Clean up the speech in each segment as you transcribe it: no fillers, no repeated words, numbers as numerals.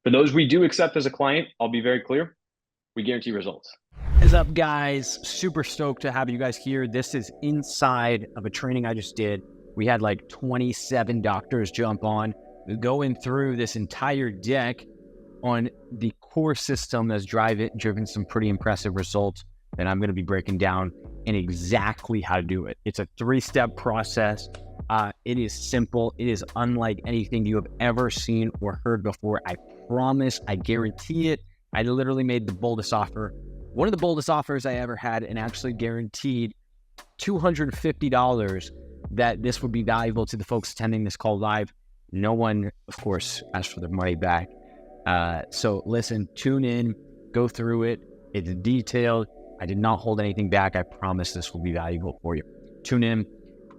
For those we do accept as a client, I'll be very clear, we guarantee results. What's up, guys? Super stoked to have you guys here. This is inside of a training I just did. We had like 27 doctors jump on, going through this entire deck on the core system that's driven some pretty impressive results that I'm going to be breaking down and exactly how to do it. It's a 3-step process. It is simple. It is unlike anything you have ever seen or heard before. I promise, I guarantee it. I literally made the boldest offer, one of the boldest offers I ever had, and actually guaranteed $250 that this would be valuable to the folks attending this call live. No one, of course, asked for their money back. So listen, tune in, go through it. It's detailed. I did not hold anything back. I promise this will be valuable for you. Tune in,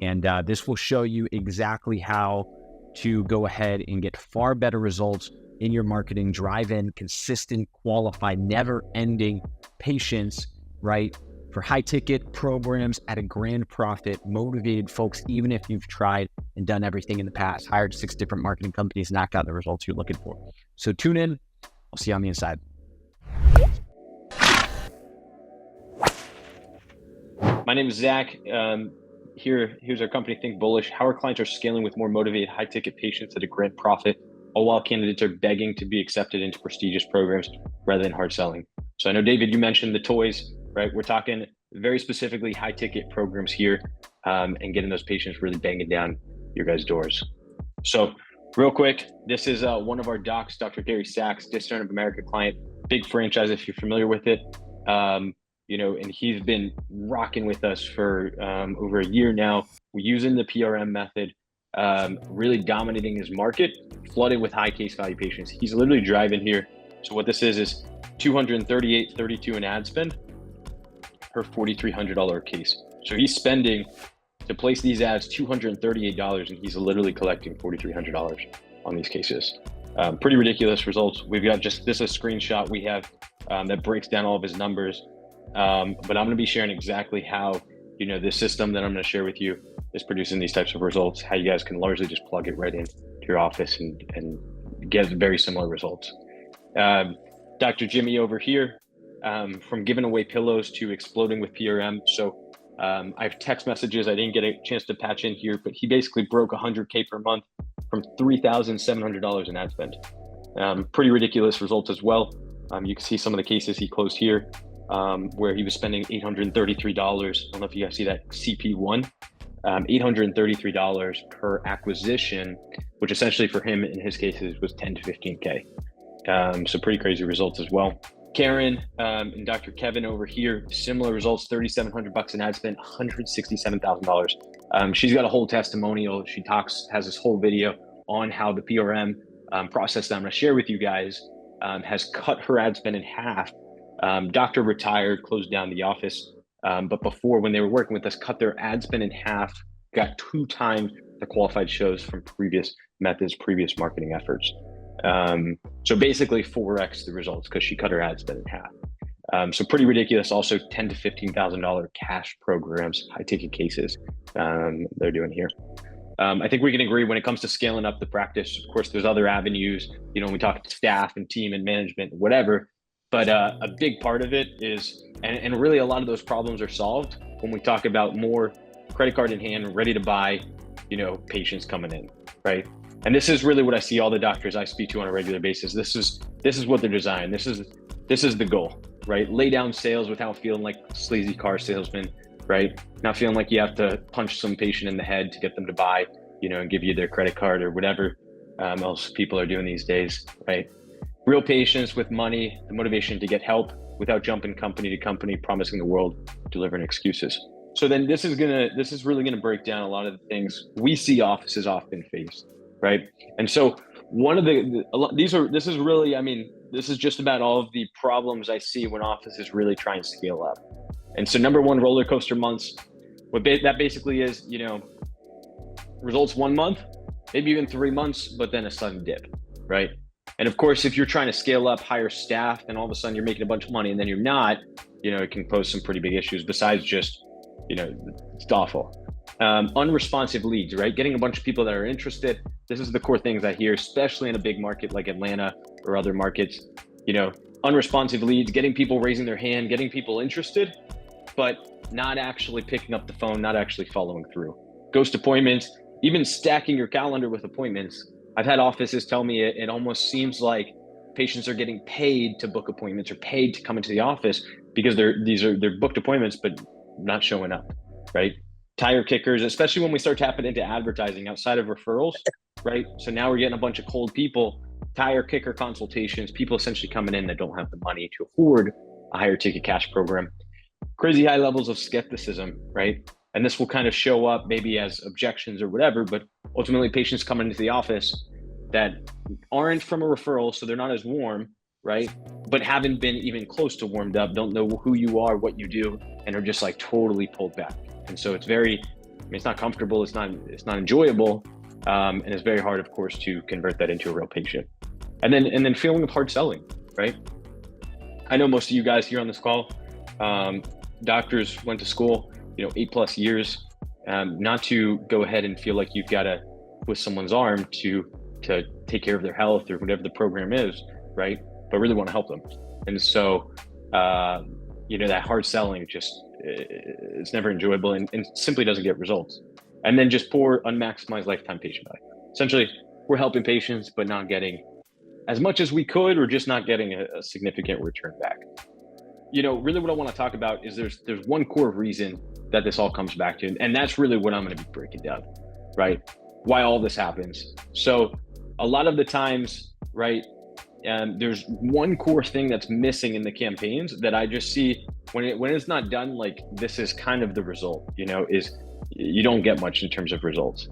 and this will show you exactly how to go ahead and get far better results in your marketing, drive in consistent, qualified, never-ending patients, right? For high-ticket programs at a grand profit, motivated folks, even if you've tried and done everything in the past, hired 6 different marketing companies, not got the results you're looking for. So tune in. I'll see you on the inside. My name is Zack. Here's our company, Think Bullish, how our clients are scaling with more motivated, high-ticket patients at a grand profit, all while candidates are begging to be accepted into prestigious programs rather than hard selling. So I know, David, you mentioned the toys, right? We're talking very specifically high-ticket programs here, and getting those patients really banging down your guys' doors. So real quick, this is one of our docs, Dr. Gary Sachs, Discern of America client, big franchise if you're familiar with it. And he's been rocking with us for over a year now. We're using the PRM method, really dominating his market, flooded with high case value patients. He's literally driving here. So what this is $238.32 in ad spend per $4,300 case. So he's spending to place these ads $238, and he's literally collecting $4,300 on these cases. Pretty ridiculous results. We've got this is a screenshot we have that breaks down all of his numbers. But I'm going to be sharing exactly how, the system that I'm going to share with you is producing these types of results, how you guys can largely just plug it right into your office and get very similar results. Dr. Jimmy over here, from giving away pillows to exploding with PRM. So I have text messages I didn't get a chance to patch in here, but he basically broke 100K per month from $3,700 in ad spend. Pretty ridiculous results as well. You can see some of the cases he closed here, where he was spending $833. I don't know if you guys see that CP1, $833 per acquisition, which essentially for him in his cases was 10 to 15K. So pretty crazy results as well. Karen and Dr. Kevin over here, similar results, $3,700 in ad spend, $167,000. She's got a whole testimonial. She has this whole video on how the PRM process that I'm going to share with you guys has cut her ad spend in half. Doctor retired, closed down the office, but before, when they were working with us, cut their ad spend in half, got 2 times the qualified shows from previous methods, previous marketing efforts. So basically 4x the results because she cut her ad spend in half. So pretty ridiculous. Also $10,000 to $15,000 cash programs, high ticket cases they're doing here. I think we can agree when it comes to scaling up the practice. Of course, there's other avenues, we talk staff and team and management, whatever. But a big part of it is, and really a lot of those problems are solved when we talk about more credit card in hand, ready to buy, patients coming in, right? And this is really what I see all the doctors I speak to on a regular basis. This is what they're designed. This is the goal, right? Lay down sales without feeling like sleazy car salesman, right? Not feeling like you have to punch some patient in the head to get them to buy, and give you their credit card or whatever else people are doing these days, right? Real patients with money, the motivation to get help without jumping company to company, promising the world, delivering excuses. So then this is really gonna break down a lot of the things we see offices often face, right? And so this is just about all of the problems I see when offices really try and scale up. And so number one, roller coaster months. That basically is, results 1 month, maybe even 3 months, but then a sudden dip, right? And of course, if you're trying to scale up, hire staff, then all of a sudden you're making a bunch of money and then you're not, it can pose some pretty big issues besides just, it's awful. Unresponsive leads, right? Getting a bunch of people that are interested, this is the core things I hear, especially in a big market like Atlanta or other markets. Unresponsive leads, getting people raising their hand, getting people interested, but not actually picking up the phone, not actually following through. Ghost appointments, even stacking your calendar with appointments. I've had offices tell me it almost seems like patients are getting paid to book appointments or paid to come into the office because they're booked appointments, but not showing up, right? Tire kickers, especially when we start tapping into advertising outside of referrals, right? So now we're getting a bunch of cold people, tire kicker consultations, people essentially coming in that don't have the money to afford a higher ticket cash program. Crazy high levels of skepticism, right? And this will kind of show up maybe as objections or whatever, but ultimately patients come into the office that aren't from a referral, so they're not as warm, right? But haven't been even close to warmed up, don't know who you are, what you do, and are just like totally pulled back. And so it's it's not comfortable, it's not enjoyable, and it's very hard, of course, to convert that into a real patient. And then feeling of hard selling, right? I know most of you guys here on this call, doctors went to school, 8+ years, not to go ahead and feel like you've got to twist someone's arm to take care of their health or whatever the program is, right? But really want to help them. And so, that hard selling it's never enjoyable and simply doesn't get results. And then just poor, unmaximized lifetime patient value. Essentially, we're helping patients, but not getting as much as we could, or just not getting a significant return back. Really what I want to talk about is there's one core reason that this all comes back to, and that's really what I'm going to be breaking down, right? Why all this happens. So a lot of the times, right, there's one core thing that's missing in the campaigns that I just see when it's not done, like this is kind of the result, is you don't get much in terms of results.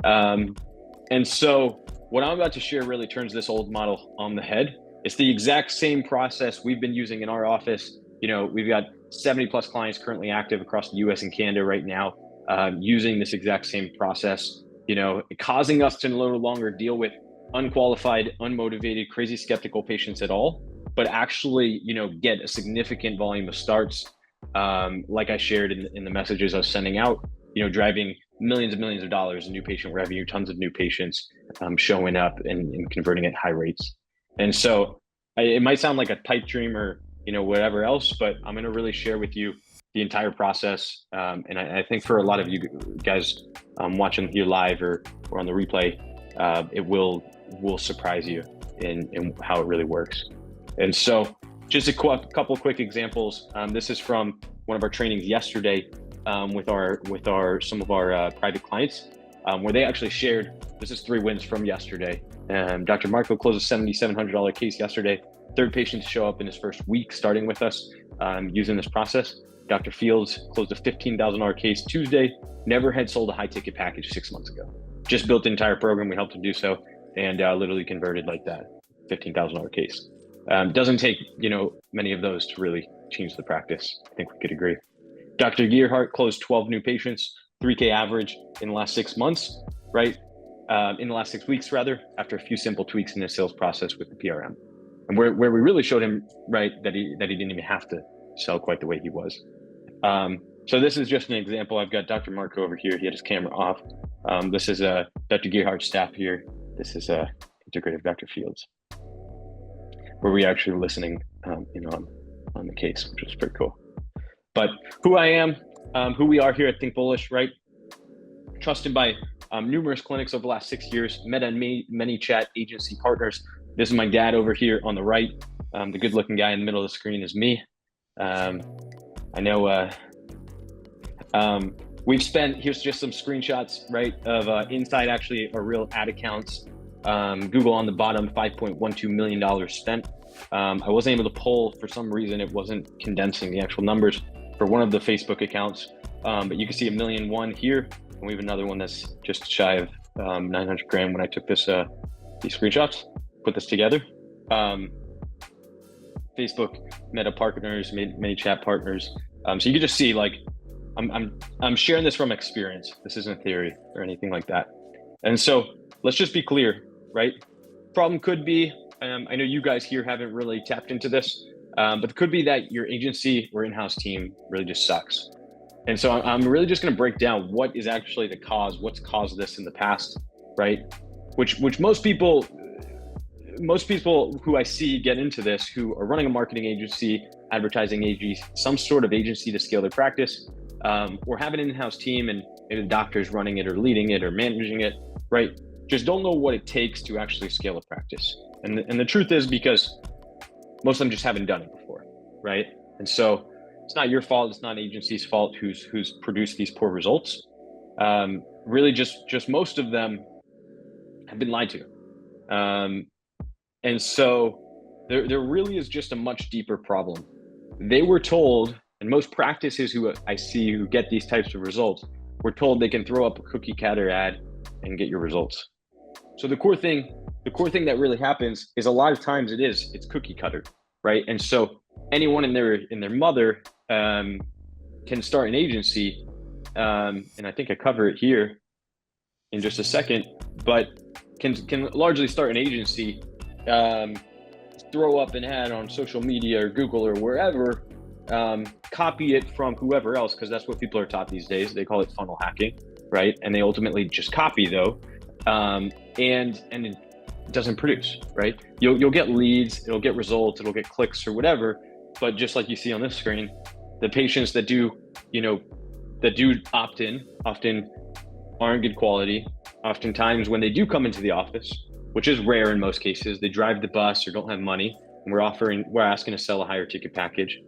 And so what I'm about to share really turns this old model on the head. It's the exact same process we've been using in our office. We've got 70+ clients currently active across the US and Canada right now, using this exact same process, causing us to no longer deal with unqualified, unmotivated, crazy skeptical patients at all, but actually, get a significant volume of starts, like I shared in the messages I was sending out, driving millions and millions of dollars in new patient revenue, tons of new patients showing up and converting at high rates. And so it might sound like a pipe dream or, whatever else, but I'm going to really share with you the entire process. And I think for a lot of you guys watching here live or on the replay, it will surprise you in how it really works. And so just a couple quick examples. This is from one of our trainings yesterday with some of our private clients, where they actually shared, this is 3 wins from yesterday. Dr. Marco closed a $7,700 case yesterday. 3rd patient to show up in his first week starting with us using this process. Dr. Fields closed a $15,000 case Tuesday, never had sold a high ticket package 6 months ago. Just built the entire program, we helped him do so, and literally converted like that $15,000 case. Doesn't take, many of those to really change the practice. I think we could agree. Dr. Gearhart closed 12 new patients, 3K average in the last 6 months, right? In the last 6 weeks, rather, after a few simple tweaks in his sales process with the PRM. And where we really showed him, right, that he didn't even have to sell quite the way he was. So this is just an example. I've got Dr. Marco over here. He had his camera off. This is Dr. Gearhart's staff here. This is Integrative Dr. Fields, where we actually were listening, on the case, which was pretty cool. But who I am, who we are here at Think Bullish, right? Trusted by numerous clinics over the last 6 years, met on many chat agency partners. This is my dad over here on the right. The good-looking guy in the middle of the screen is me. I know here's just some screenshots, right, of inside actually our real ad accounts. Google on the bottom, $5.12 million spent. I wasn't able to pull, for some reason, it wasn't condensing the actual numbers for one of the Facebook accounts. But you can see $1.1 million here. And we have another one that's just shy of 900 grand when I took these screenshots, put this together. Facebook, Meta partners, many chat partners. So you can just see, like, I'm sharing this from experience. This isn't theory or anything like that. And so let's just be clear, right? Problem could be, I know you guys here haven't really tapped into this, but it could be that your agency or in-house team really just sucks. And so I'm really just going to break down what is actually the cause, what's caused this in the past, right? which most people who I see get into this, who are running a marketing agency, advertising agency, some sort of agency to scale their practice, or have an in-house team and maybe the doctor's running it or leading it or managing it, right? Just don't know what it takes to actually scale a practice. And the truth is, because most of them just haven't done it before, right? And so it's not your fault, it's not an agency's fault who's produced these poor results. Really just most of them have been lied to. And so there really is just a much deeper problem. They were told, and most practices who I see who get these types of results, were told they can throw up a cookie cutter ad and get your results. So the core thing that really happens is a lot of times it's cookie cutter, right? And so anyone in their mother can start an agency, and I think I cover it here in just a second, but can largely start an agency, throw up an ad on social media or Google or wherever, copy it from whoever else, because that's what people are taught these days. They call it funnel hacking, right? And they ultimately just copy though, and it doesn't produce, right? You'll get leads, it'll get results, it'll get clicks or whatever, but just like you see on this screen, the patients that do opt in often aren't good quality. Oftentimes when they do come into the office, which is rare in most cases, they drive the bus or don't have money, and we're asking to sell a higher ticket package.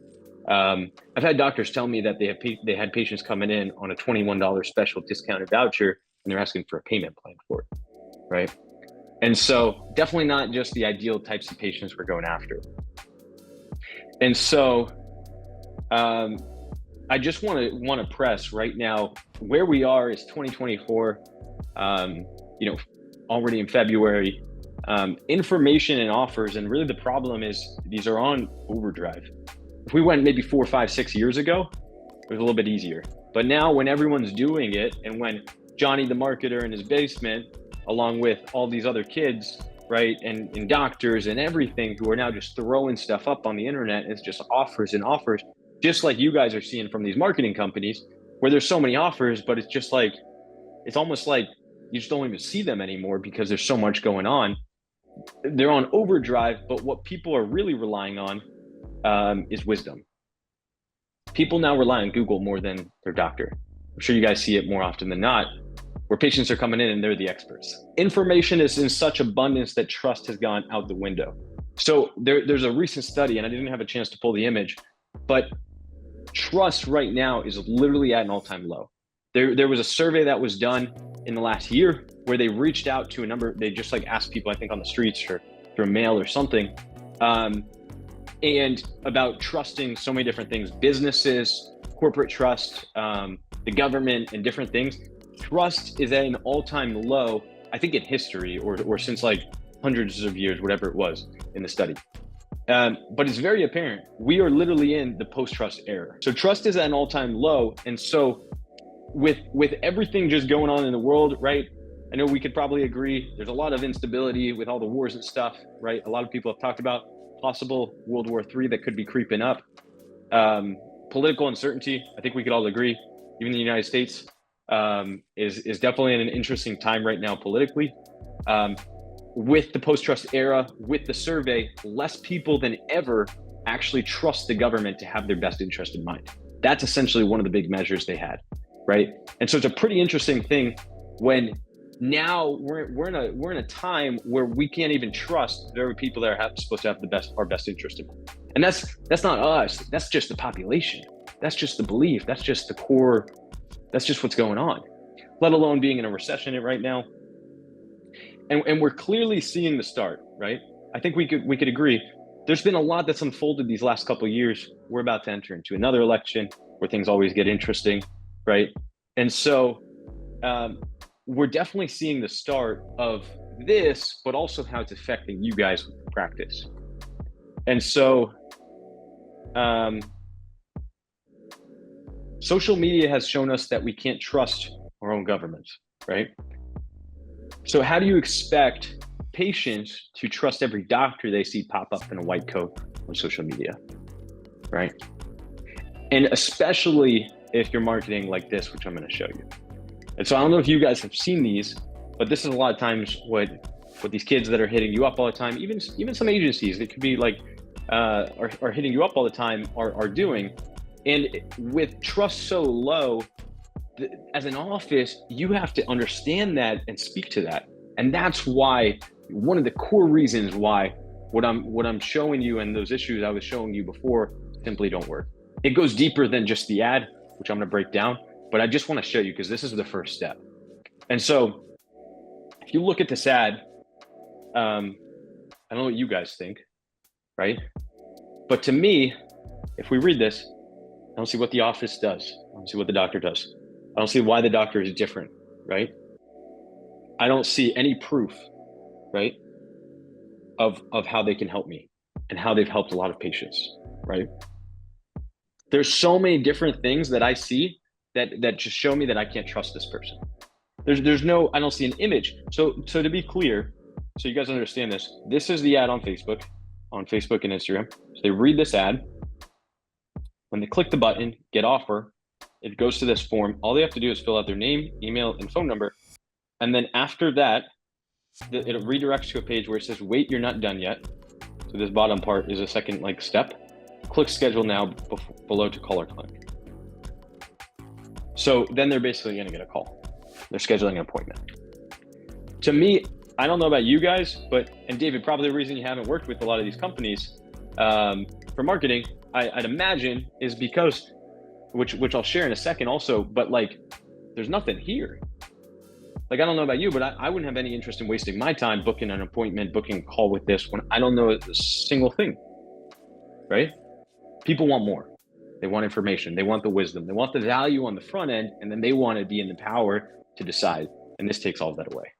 I've had doctors tell me that they had patients coming in on a $21 special discounted voucher, and they're asking for a payment plan for it, right? And so definitely not just the ideal types of patients we're going after. And so I just want to press right now, where we are is 2024, already in February, information and offers. And really the problem is these are on overdrive. If we went maybe 4, 5, 6 years ago, it was a little bit easier. But now when everyone's doing it, and when Johnny the marketer in his basement, along with all these other kids, right, and doctors and everything who are now just throwing stuff up on the internet, it's just offers and offers, just like you guys are seeing from these marketing companies, where there's so many offers, but it's just like, it's almost like you just don't even see them anymore because there's so much going on. They're on overdrive, but what people are really relying on is wisdom. People now rely on Google more than their doctor. I'm sure you guys see it more often than not, where patients are coming in and they're the experts. Information is in such abundance that trust has gone out the window. So there's a recent study, and I didn't have a chance to pull the image, but trust right now is literally at an all-time low. There was a survey that was done in the last year where they reached out to a number, they just like asked people, I think on the streets or through mail or something, and about trusting so many different things, businesses, corporate trust, the government, and different things. Trust is at an all-time low, I think in history, or since like hundreds of years, whatever it was in the study. But it's very apparent we are literally in the post-trust era. So trust is at an all-time low. And so with everything just going on in the world, right? I know we could probably agree there's a lot of instability with all the wars and stuff, right? A lot of people have talked about possible World War III that could be creeping up. Political uncertainty, I think we could all agree, even the United States is definitely in an interesting time right now politically. With the post-trust era, with the survey, less people than ever actually trust the government to have their best interest in mind. That's essentially one of the big measures they had, right? And so it's a pretty interesting thing when now we're in a time where we can't even trust the very people that are supposed to have our best interest in mind. And that's not us. That's just the population. That's just the belief. That's just the core. That's just what's going on. Let alone being in a recession right now. And we're clearly seeing the start, right? I think we could agree. There's been a lot that's unfolded these last couple of years. We're about to enter into another election where things always get interesting, right? And so we're definitely seeing the start of this, but also how it's affecting you guys with practice. And so social media has shown us that we can't trust our own government, right? So how do you expect patients to trust every doctor they see pop up in a white coat on social media, right? And especially if you're marketing like this, which I'm going to show you. And so I don't know if you guys have seen these, But this is a lot of times what these kids that are hitting you up all the time, even some agencies that could be like are hitting you up all the time are doing. And with trust so low, as an office, you have to understand that and speak to that. And that's why one of the core reasons why what I'm showing you and those issues I was showing you before simply don't work. It goes deeper than just the ad, which I'm going to break down, but I just want to show you because this is the first step. And so if you look at this ad, I don't know what you guys think, right? But to me, if we read this, I don't see what the office does. I don't see what the doctor does. I don't see why the doctor is different, right? I don't see any proof, right, of how they can help me and how they've helped a lot of patients, right? There's so many different things that I see that just show me that I can't trust this person. There's no, I don't see an image. So to be clear, so you guys understand this, this is the ad on Facebook and Instagram. So they read this ad. When they click the button, get offer, it goes to this form. All they have to do is fill out their name, email, and phone number. And then after that, it redirects to a page where it says, wait, you're not done yet. So this bottom part is a second step. Click schedule now below to call our clinic. So then they're basically going to get a call. They're scheduling an appointment. To me, I don't know about you guys, and David, probably the reason you haven't worked with a lot of these companies for marketing, I'd imagine, is because, which I'll share in a second also, but there's nothing here. I don't know about you, but I wouldn't have any interest in wasting my time booking an appointment, booking a call with this when I don't know a single thing, right? People want more. They want information. They want the wisdom. They want the value on the front end, and then they want to be in the power to decide. And this takes all of that away.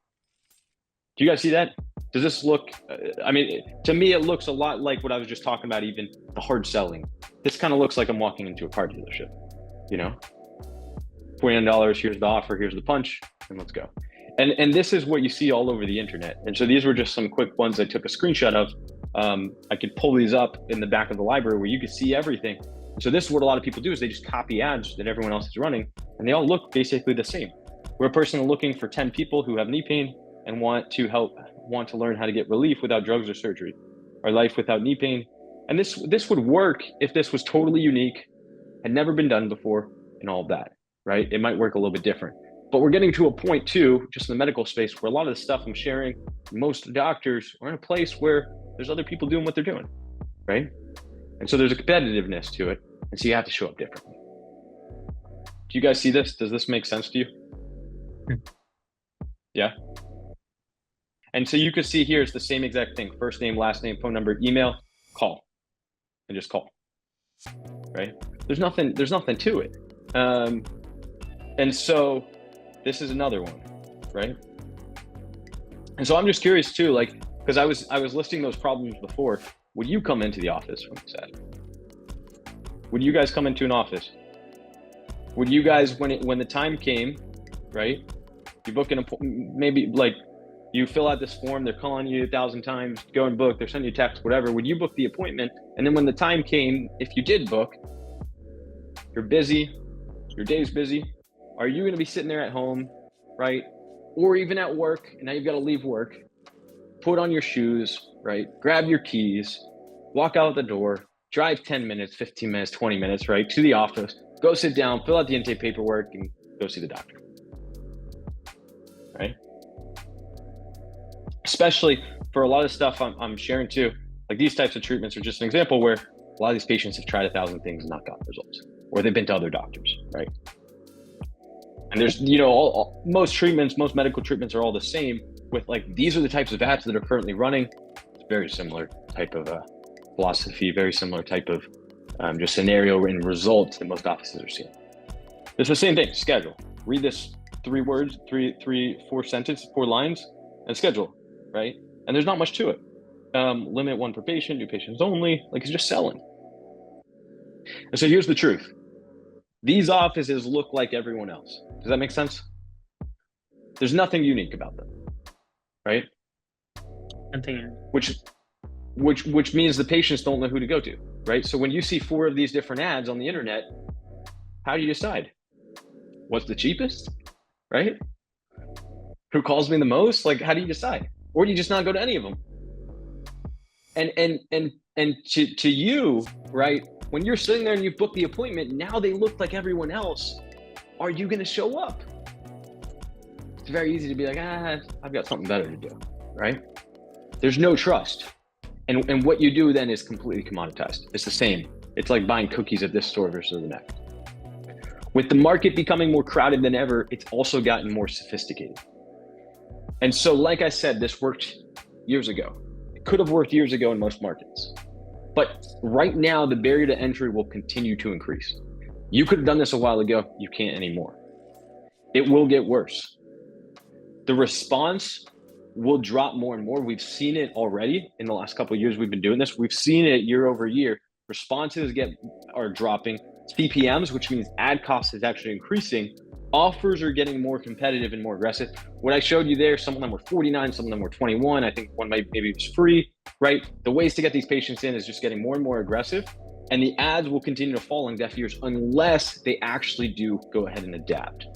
Do you guys see that? Does this look, to me, it looks a lot like what I was just talking about, even the hard selling. This kind of looks like I'm walking into a car dealership, $49, here's the offer, here's the punch, and let's go. And this is what you see all over the internet. And so these were just some quick ones I took a screenshot of. I could pull these up in the back of the library where you could see everything. So this is what a lot of people do, is they just copy ads that everyone else is running, and they all look basically the same. We're a person looking for 10 people who have knee pain and want to learn how to get relief without drugs or surgery, or life without knee pain. And this would work if this was totally unique, had never been done before, and all of that, right? It might work a little bit different. But we're getting to a point too, just in the medical space, where a lot of the stuff I'm sharing, most doctors are in a place where there's other people doing what they're doing, right? And so there's a competitiveness to it. And so you have to show up differently. Do you guys see this? Does this make sense to you? Yeah. And so you can see here, it's the same exact thing. First name, last name, phone number, email, call, and just call, right? There's nothing to it. And so this is another one, right? And so I'm just curious too, because I was listing those problems before. Would you come into the office from this ad? Would you guys come into an office? Would you guys, when the time came, right? You book an appointment, maybe you fill out this form, they're calling you 1,000 times, go and book, they're sending you a text, whatever. Would you book the appointment? And then when the time came, if you did book, you're busy, your day's busy. Are you going to be sitting there at home, right? Or even at work, and now you've got to leave work, put on your shoes, right? Grab your keys, walk out the door, drive 10 minutes, 15 minutes, 20 minutes, right? To the office, go sit down, fill out the intake paperwork, and go see the doctor, right? Especially for a lot of stuff I'm sharing too, these types of treatments are just an example where a lot of these patients have tried 1,000 things and not gotten results, or they've been to other doctors, right? And there's, most medical treatments are all the same with these are the types of ads that are currently running. It's very similar type of philosophy, very similar type of just scenario and results that most offices are seeing. It's the same thing, schedule. Read this 3 words, 4 sentences, 4 lines, and schedule, right? And there's not much to it. Limit 1 per patient, new patients only, it's just selling. And so here's the truth. These offices look like everyone else. Does that make sense? There's nothing unique about them, right? Which means the patients don't know who to go to, right? So when you see 4 of these different ads on the internet, how do you decide? What's the cheapest, right? Who calls me the most? Like, how do you decide? Or do you just not go to any of them? And to you, right? When you're sitting there and you've booked the appointment, now they look like everyone else. Are you going to show up? It's very easy to be like, I've got something better to do, right? There's no trust. And what you do then is completely commoditized. It's the same. It's like buying cookies at this store versus the next. With the market becoming more crowded than ever, it's also gotten more sophisticated. And so, like I said, this worked years ago. It could have worked years ago in most markets. But right now, the barrier to entry will continue to increase. You could have done this a while ago. You can't anymore. It will get worse. The response will drop more and more. We've seen it already in the last couple of years we've been doing this. We've seen it year over year. Responses are dropping. CPMs, which means ad cost, is actually increasing. Offers are getting more competitive and more aggressive. What I showed you there, some of them were 49, some of them were 21. I think one maybe was free, right? The ways to get these patients in is just getting more and more aggressive. And the ads will continue to fall on deaf ears unless they actually do go ahead and adapt.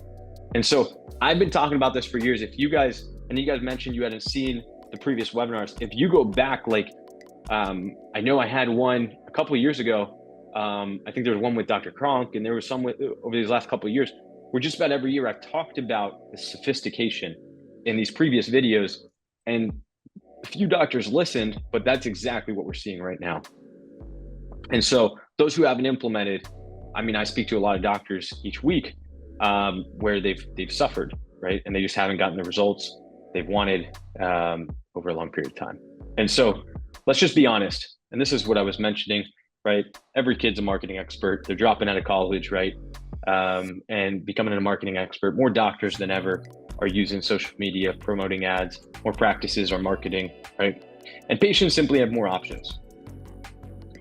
And so I've been talking about this for years. If you guys, and you guys mentioned you hadn't seen the previous webinars, if you go back, like, I know I had one a couple of years ago. I think there was one with Dr. Kronk, and there was some over these last couple of years, where just about every year I've talked about the sophistication in these previous videos, and a few doctors listened, but that's exactly what we're seeing right now. And so those who haven't implemented, I mean, I speak to a lot of doctors each week where they've suffered, right? And they just haven't gotten the results they've wanted over a long period of time. And so let's just be honest. And this is what I was mentioning, right? Every kid's a marketing expert. They're dropping out of college, right? And becoming a marketing expert. More doctors than ever are using social media, promoting ads. More practices are marketing, right? And patients simply have more options.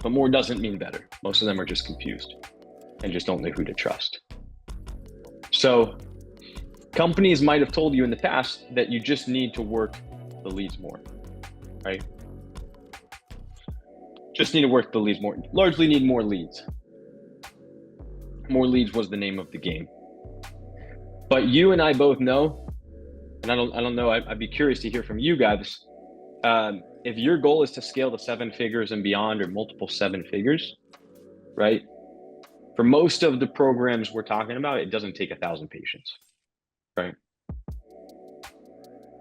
But more doesn't mean better. Most of them are just confused and just don't know who to trust. So companies might have told you in the past that you just need to work the leads more, right? Just need to work the leads more. Largely need more leads. More leads was the name of the game. But you and I both know, and I don't know, I'd be curious to hear from you guys. If your goal is to scale to 7 figures and beyond, or multiple 7 figures, right? For most of the programs we're talking about, it doesn't take 1,000 patients, right?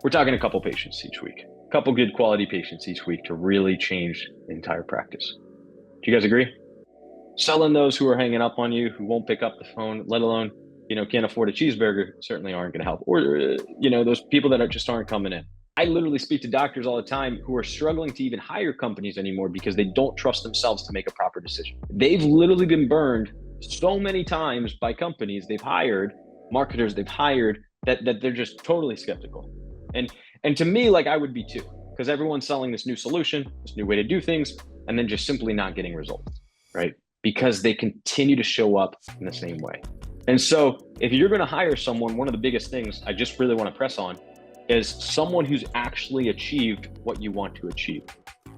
We're talking a couple patients each week, a couple good quality patients each week to really change the entire practice. Do you guys agree? Selling those who are hanging up on you, who won't pick up the phone, let alone, can't afford a cheeseburger, certainly aren't going to help. Or, those people that just aren't coming in. I literally speak to doctors all the time who are struggling to even hire companies anymore because they don't trust themselves to make a proper decision. They've literally been burned so many times by companies they've hired, marketers they've hired, that they're just totally skeptical. And to me, like, I would be too, because everyone's selling this new solution, this new way to do things, and then just simply not getting results, right? Because they continue to show up in the same way. And so if you're going to hire someone, one of the biggest things I just really want to press on is someone who's actually achieved what you want to achieve,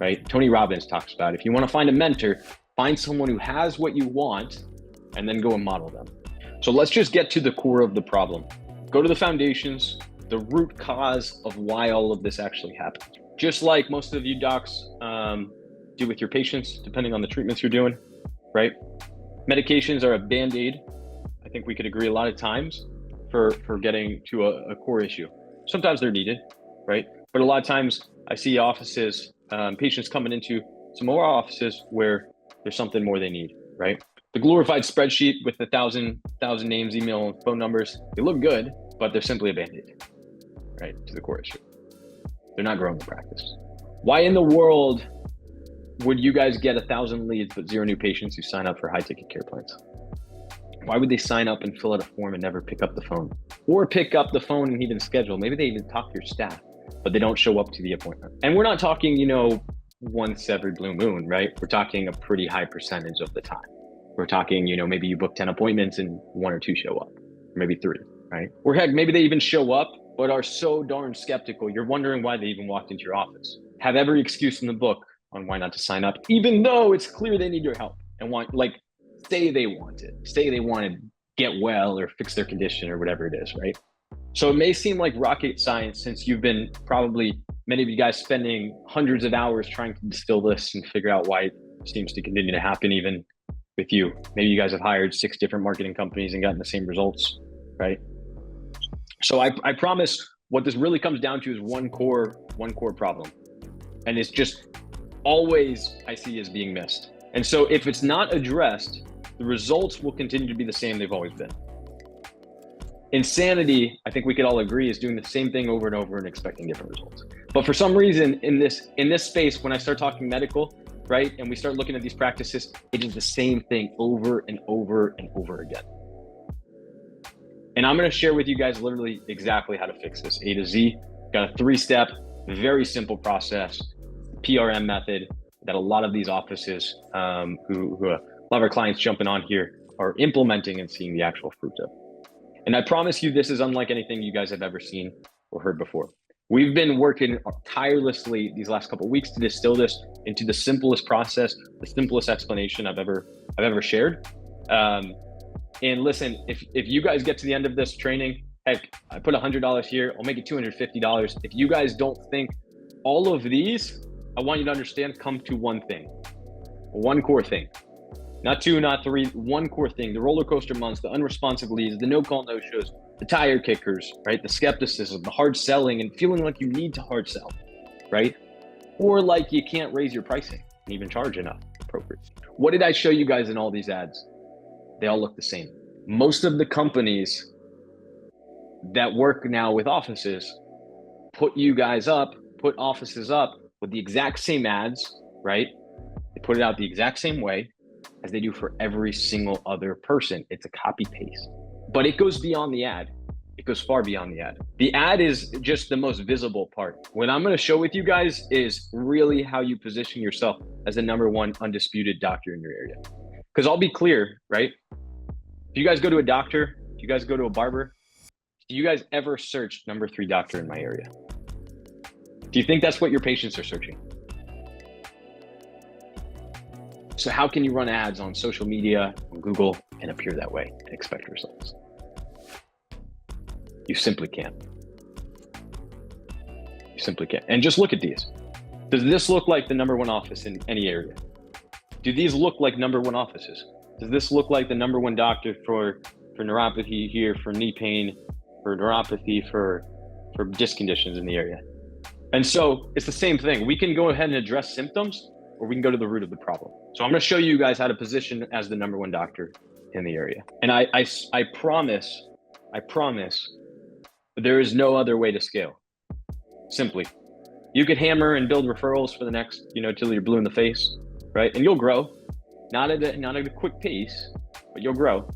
right? Tony Robbins talks about, if you want to find a mentor, find someone who has what you want and then go and model them. So let's just get to the core of the problem. Go to the foundations, the root cause of why all of this actually happened. Just like most of you docs do with your patients, depending on the treatments you're doing, right? Medications are a Band-Aid. I think we could agree a lot of times for getting to a core issue. Sometimes they're needed, right? But a lot of times I see offices, patients coming into some more offices where there's something more they need, right? The glorified spreadsheet with 1,000 names, email, and phone numbers, they look good, but they're simply a Band-Aid, right? To the core issue. They're not growing the practice. Why in the world would you guys get 1,000 leads but 0 new patients who sign up for high ticket care plans? Why would they sign up and fill out a form and never pick up the phone? Or pick up the phone and even schedule? Maybe they even talk to your staff, but they don't show up to the appointment. And we're not talking, once every blue moon, right? We're talking a pretty high percentage of the time. We're talking, maybe you book 10 appointments and 1 or 2 show up, or maybe 3, right? Or heck, maybe they even show up, but are so darn skeptical. You're wondering why they even walked into your office. Have every excuse in the book on why not to sign up, even though it's clear they need your help and say they want it, say they want to get well or fix their condition or whatever it is, right? So it may seem like rocket science since you've been probably many of you guys spending hundreds of hours trying to distill this and figure out why it seems to continue to happen even with you. Maybe you guys have hired 6 different marketing companies and gotten the same results, right? So I promise what this really comes down to is one core problem. And it's just always I see as being missed. And so if it's not addressed, the results will continue to be the same they've always been. Insanity, I think we could all agree, is doing the same thing over and over and expecting different results. But for some reason in this space, when I start talking medical, right, and we start looking at these practices, it is the same thing over and over and over again. And I'm going to share with you guys literally exactly how to fix this A to Z. Got a 3-step, very simple process, PRM method that a lot of these offices, who a lot of our clients jumping on here, are implementing and seeing the actual fruit of. And I promise you, this is unlike anything you guys have ever seen or heard before. We've been working tirelessly these last couple of weeks to distill this into the simplest process, the simplest explanation I've ever shared. And listen, if you guys get to the end of this training, heck, I put $100 here, I'll make it $250. If you guys don't think all of these, I want you to understand, come to one thing, one core thing. Not 2, not 3, one core thing: the roller coaster months, the unresponsive leads, the no-call, no-shows, the tire kickers, right? The skepticism, the hard selling, and feeling like you need to hard sell, right? Or like you can't raise your pricing and even charge enough appropriately. What did I show you guys in all these ads? They all look the same. Most of the companies that work now with offices put offices up with the exact same ads, right? They put it out the exact same way as they do for every single other person. It's a copy paste, but it goes beyond the ad. It goes far beyond the ad. The ad is just the most visible part. What I'm going to show with you guys is really how you position yourself as the #1 undisputed doctor in your area. Because I'll be clear, right? If you guys go to a doctor, if you guys go to a barber, do you guys ever search #3 doctor in my area? Do you think that's what your patients are searching? So how can you run ads on social media, on Google, and appear that way and expect results? You simply can't. You simply can't. And just look at these. Does this look like the #1 office in any area? Do these look like #1 offices? Does this look like the #1 doctor for neuropathy here, for knee pain, for neuropathy, for disc conditions in the area? And so it's the same thing. We can go ahead and address symptoms, or we can go to the root of the problem. So I'm going to show you guys how to position as the #1 doctor in the area. And I promise, there is no other way to scale. Simply, you could hammer and build referrals for the next, till you're blue in the face, right? And you'll grow, not at a quick pace, but you'll grow,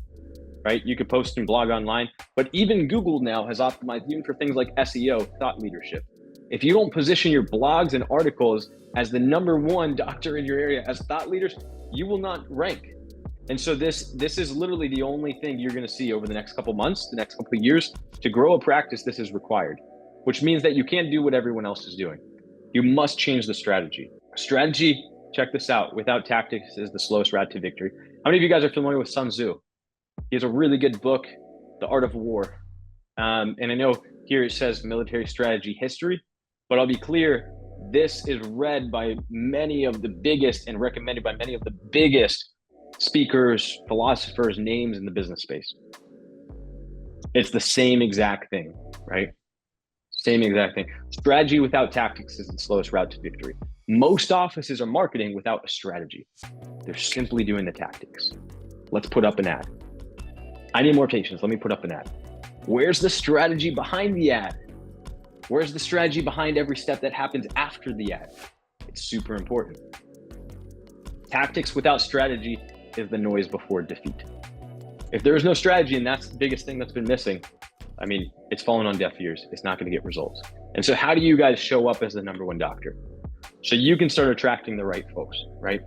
right? You could post and blog online, but even Google now has optimized even for things like SEO, thought leadership. If you don't position your blogs and articles as the #1 doctor in your area as thought leaders, you will not rank. And so this is literally the only thing you're going to see over the next couple months, the next couple of years. To grow a practice, this is required, which means that you can't do what everyone else is doing. You must change the strategy. Strategy, check this out, without tactics is the slowest route to victory. How many of you guys are familiar with Sun Tzu? He has a really good book, The Art of War. And I know here it says military strategy history, but I'll be clear, this is read by many of the biggest and recommended by many of the biggest speakers, philosophers, names in the business space. It's the same exact thing, right? Same exact thing. Strategy without tactics is the slowest route to victory. Most offices are marketing without a strategy. They're simply doing the tactics. Let's put up an ad. I need more patience. Let me put up an ad. Where's the strategy behind the ad? Where's the strategy behind every step that happens after the ad? It's super important. Tactics without strategy is the noise before defeat. If there is no strategy, and that's the biggest thing that's been missing, I mean, it's fallen on deaf ears. It's not going to get results. And so how do you guys show up as the #1 doctor? So you can start attracting the right folks, right?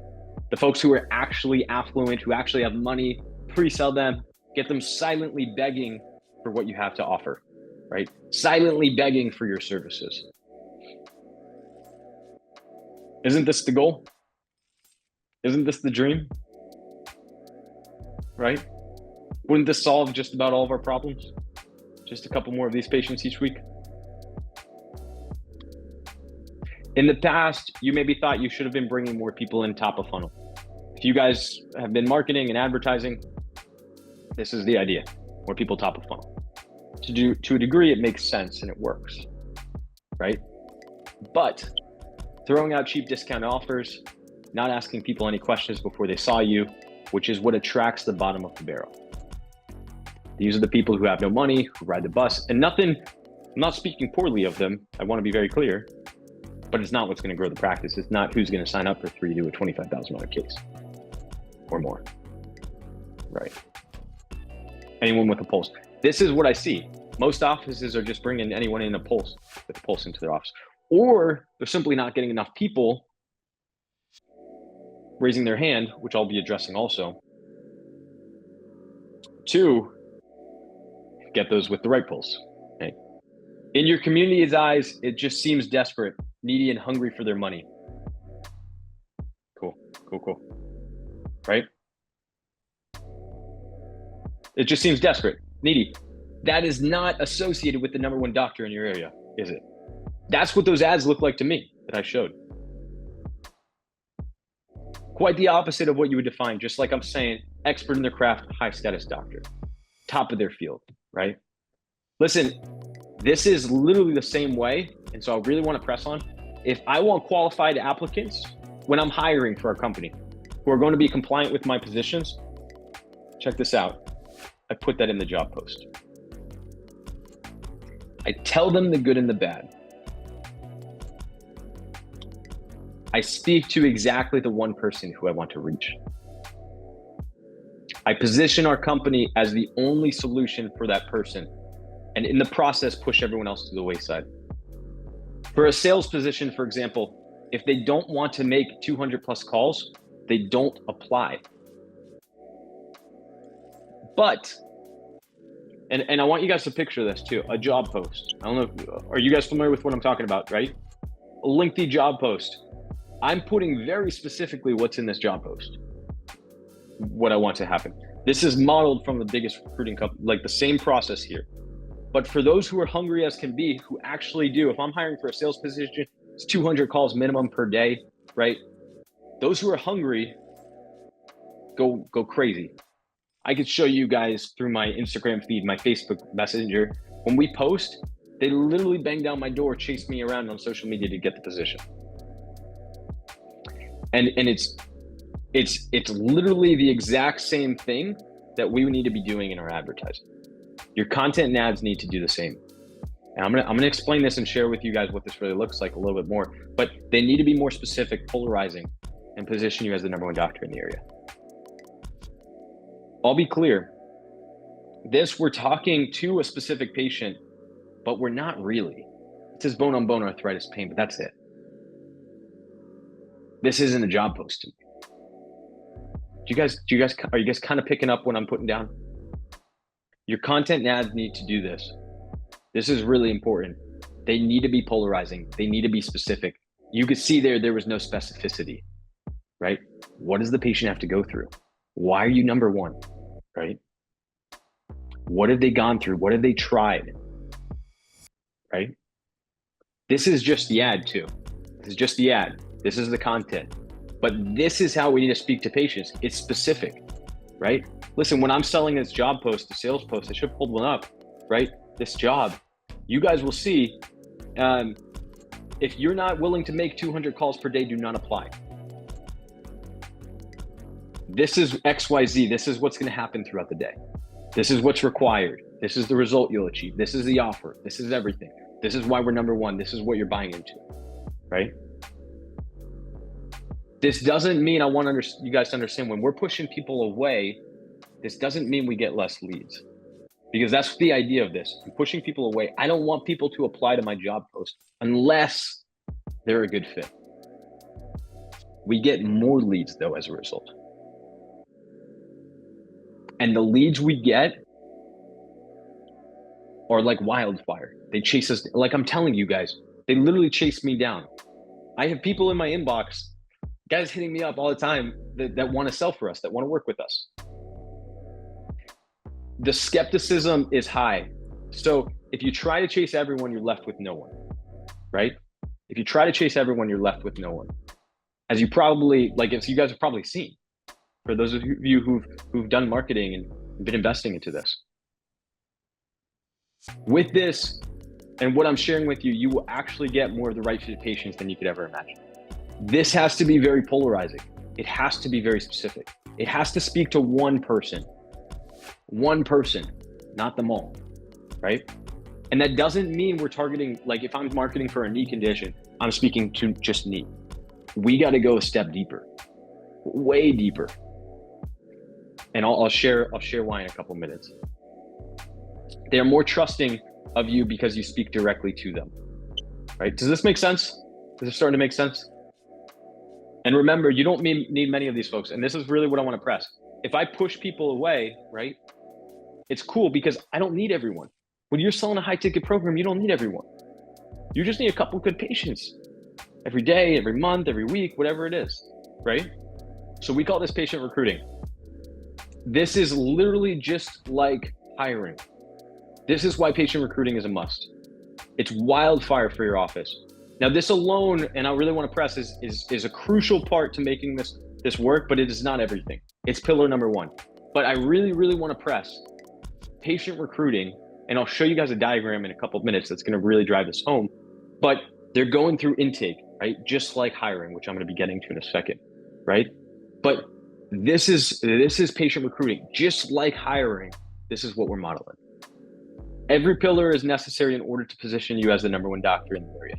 The folks who are actually affluent, who actually have money, pre-sell them, get them silently begging for what you have to offer, right? Silently begging for your services. Isn't this the goal? Isn't this the dream? Right? Wouldn't this solve just about all of our problems? Just a couple more of these patients each week. In the past, you maybe thought you should have been bringing more people in top of funnel. If you guys have been marketing and advertising, this is the idea. More people top of funnel. To a degree, it makes sense and it works, right? But throwing out cheap discount offers, not asking people any questions before they saw you, which is what attracts the bottom of the barrel. These are the people who have no money, who ride the bus, and nothing, I'm not speaking poorly of them. I want to be very clear, but it's not what's going to grow the practice. It's not who's going to sign up for free to do a $25,000 case or more, right? Anyone with a pulse. This is what I see. Most offices are just bringing anyone in a pulse, with a pulse into their office, or they're simply not getting enough people raising their hand, which I'll be addressing also, to get those with the right pulse. Okay? In your community's eyes, it just seems desperate, needy, and hungry for their money. Cool. Right? It just seems desperate, needy. That is not associated with the number one doctor in your area, is it? That's what those ads look like to me that I showed. Quite the opposite of what you would define, just like I'm saying, expert in their craft, high status doctor, top of their field, right? Listen, this is literally the same way. And so I really want to press on. If I want qualified applicants when I'm hiring for a company who are going to be compliant with my positions, check this out. I put that in the job post. I tell them the good and the bad. I speak to exactly the one person who I want to reach. I position our company as the only solution for that person, and in the process, push everyone else to the wayside. For a sales position, for example, if they don't want to make 200 plus calls, they don't apply. But, and I want you guys to picture this too, a job post. I don't know, are you guys familiar with what I'm talking about, right? A lengthy job post. I'm putting very specifically what's in this job post, what I want to happen. This is modeled from the biggest recruiting company, like the same process here. But for those who are hungry as can be, who actually do, if I'm hiring for a sales position, it's 200 calls minimum per day, right? Those who are hungry, go crazy. I could show you guys through my Instagram feed, my Facebook Messenger. When we post, they literally bang down my door, chase me around on social media to get the position. And it's literally the exact same thing that we need to be doing in our advertising. Your content and ads need to do the same. And I'm gonna explain this and share with you guys what this really looks like a little bit more, but they need to be more specific, polarizing, and position you as the number one doctor in the area. I'll be clear. We're talking to a specific patient, but we're not really. It says bone on bone arthritis pain, but that's it. This isn't a job post to me. Are you guys kind of picking up what I'm putting down? Your content and ads need to do this. This is really important. They need to be polarizing. They need to be specific. You could see there was no specificity, right? What does the patient have to go through? Why are you number one, right? What have they gone through? What have they tried, right? This is just the ad too. This is just the ad. This is the content. But this is how we need to speak to patients. It's specific, right? Listen, when I'm selling this job post, the sales post, I should pull one up, right? This job, you guys will see, if you're not willing to make 200 calls per day, do not apply. This is XYZ. This is what's going to happen throughout the day. This is what's required. This is the result you'll achieve. This is the offer. This is everything. This is why we're number one. This is what you're buying into, right? This doesn't mean, I want you guys to understand, when we're pushing people away, this doesn't mean we get less leads, because that's the idea of this. I'm pushing people away. I don't want people to apply to my job post unless they're a good fit. We get more leads though as a result. And the leads we get are like wildfire. They chase us, like I'm telling you guys, they literally chase me down. I have people in my inbox, guys hitting me up all the time that want to sell for us, that want to work with us. The skepticism is high. So if you try to chase everyone, you're left with no one, right? If you try to chase everyone, you're left with no one. As you probably, as you guys have probably seen, for those of you who've done marketing and been investing into this. With this and what I'm sharing with you, you will actually get more of the right fit patients than you could ever imagine. This has to be very polarizing. It has to be very specific. It has to speak to one person, not them all, right? And that doesn't mean we're targeting, if I'm marketing for a knee condition, I'm speaking to just knee. We got to go a step deeper, way deeper. And I'll share why in a couple minutes. They are more trusting of you because you speak directly to them, right? Does this make sense? Is it starting to make sense? And remember, you don't need many of these folks. And this is really what I want to press. If I push people away, right, it's cool because I don't need everyone. When you're selling a high ticket program, you don't need everyone. You just need a couple good patients every day, every month, every week, whatever it is, right? So we call this patient recruiting. This is literally just like hiring. This is why patient recruiting is a must. It's wildfire for your office. Now this alone, and I really want to press, is a crucial part to making this work, but it is not everything. It's pillar number one. But I really, really want to press patient recruiting, and I'll show you guys a diagram in a couple of minutes that's going to really drive this home. But they're going through intake, right? Just like hiring, which I'm going to be getting to in a second, right? But this is patient recruiting. Just like hiring, this is what we're modeling. Every pillar is necessary in order to position you as the number one doctor in the area.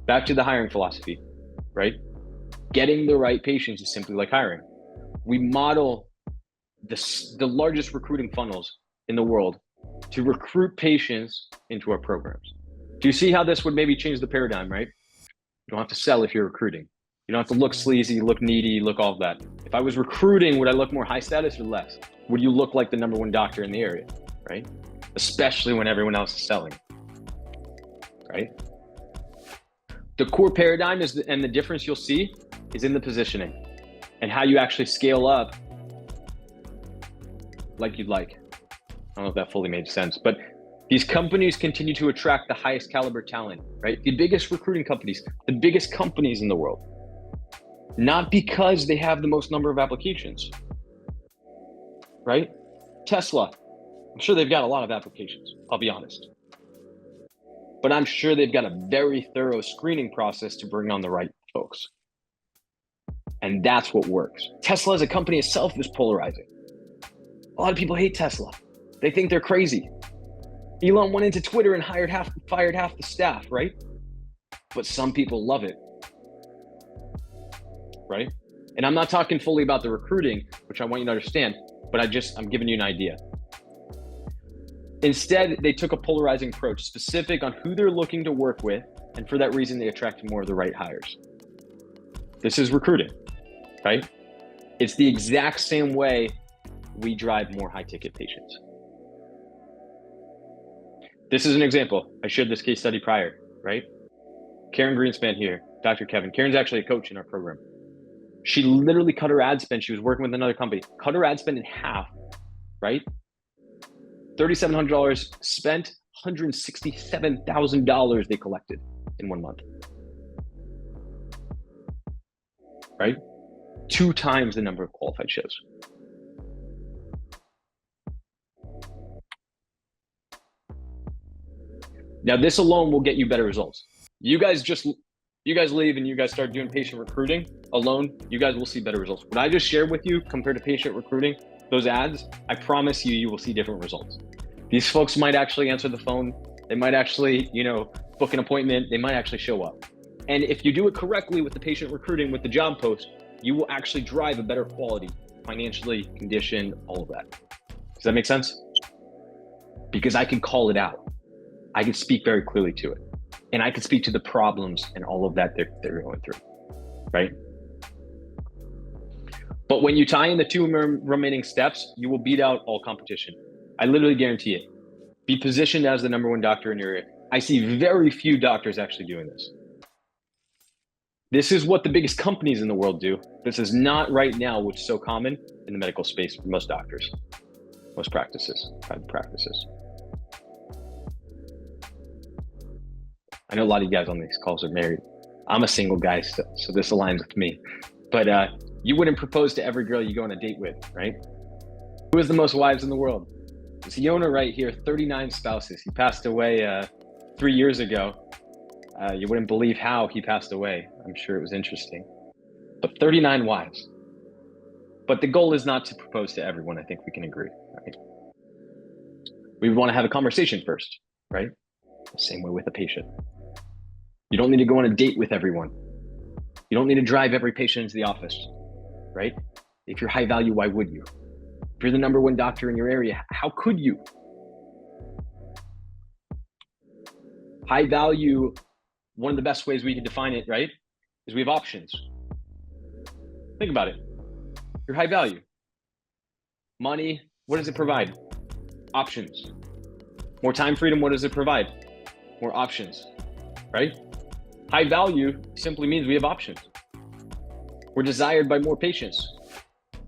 Back to the hiring philosophy, right? Getting the right patients is simply like hiring. We model the largest recruiting funnels in the world to recruit patients into our programs. Do you see how this would maybe change the paradigm, right? You don't have to sell if you're recruiting. You don't have to look sleazy, look needy, look all of that. If I was recruiting, would I look more high status or less? Would you look like the number one doctor in the area, right? Especially when everyone else is selling, right? The core paradigm and the difference you'll see is in the positioning and how you actually scale up like you'd like. I don't know if that fully made sense, but these companies continue to attract the highest caliber talent, right? The biggest recruiting companies, the biggest companies in the world, not because they have the most number of applications, right? Tesla, I'm sure they've got a lot of applications, I'll be honest. But I'm sure they've got a very thorough screening process to bring on the right folks. And that's what works. Tesla as a company itself is polarizing. A lot of people hate Tesla. They think they're crazy. Elon went into Twitter and fired half the staff, right? But some people love it, right? And I'm not talking fully about the recruiting, which I want you to understand, but I'm giving you an idea. Instead, they took a polarizing approach, specific on who they're looking to work with, and for that reason, they attracted more of the right hires. This is recruiting, right? It's the exact same way we drive more high-ticket patients. This is an example. I shared this case study prior, right? Karen Greenspan here, Dr. Kevin. Karen's actually a coach in our program. She literally cut her ad spend. She was working with another company, cut her ad spend in half, right? $3,700 spent, $167,000 they collected in 1 month, right? 2 times the number of qualified shows. Now, this alone will get you better results. You guys leave and you guys start doing patient recruiting alone, you guys will see better results. What I just shared with you compared to patient recruiting, those ads, I promise you will see different results. These folks might actually answer the phone. They might actually, book an appointment. They might actually show up. And if you do it correctly with the patient recruiting, with the job post, you will actually drive a better quality, financially, condition, all of that. Does that make sense? Because I can call it out. I can speak very clearly to it. And I can speak to the problems and all of that they're going through, right? But when you tie in the 2 remaining steps, you will beat out all competition. I literally guarantee it. Be positioned as the number one doctor in your area. I see very few doctors actually doing this. This is what the biggest companies in the world do. This is not right now, which is so common in the medical space for most doctors, most practices, private practices. I know a lot of you guys on these calls are married. I'm a single guy, so this aligns with me. But you wouldn't propose to every girl you go on a date with, right? Who has the most wives in the world? It's the owner right here, 39 spouses. He passed away 3 years ago. You wouldn't believe how he passed away. I'm sure it was interesting. But 39 wives. But the goal is not to propose to everyone. I think we can agree, right? We want to have a conversation first, right? Same way with a patient. You don't need to go on a date with everyone. You don't need to drive every patient into the office, right? If you're high value, why would you? If you're the number one doctor in your area, how could you? High value, one of the best ways we can define it, right, is we have options. Think about it. You're high value. Money, what does it provide? Options. More time freedom, what does it provide? More options, right? High value simply means we have options. We're desired by more patients.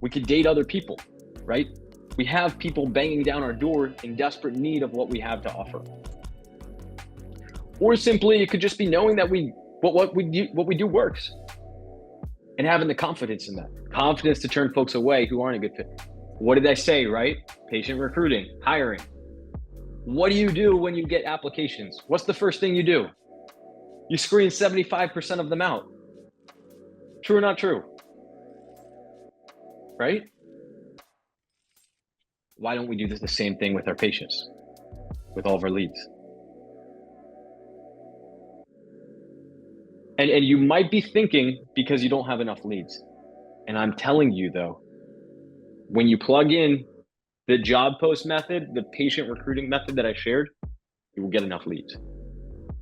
We could date other people, right? We have people banging down our door in desperate need of what we have to offer. Or simply, it could just be knowing that what we do works, and having the confidence in that. Confidence to turn folks away who aren't a good fit. What did I say, right? Patient recruiting, hiring. What do you do when you get applications? What's the first thing you do? You screen 75% of them out. True or not true? Right? Why don't we do the same thing with our patients, with all of our leads? And you might be thinking because you don't have enough leads. And I'm telling you though, when you plug in the job post method, the patient recruiting method that I shared, you will get enough leads.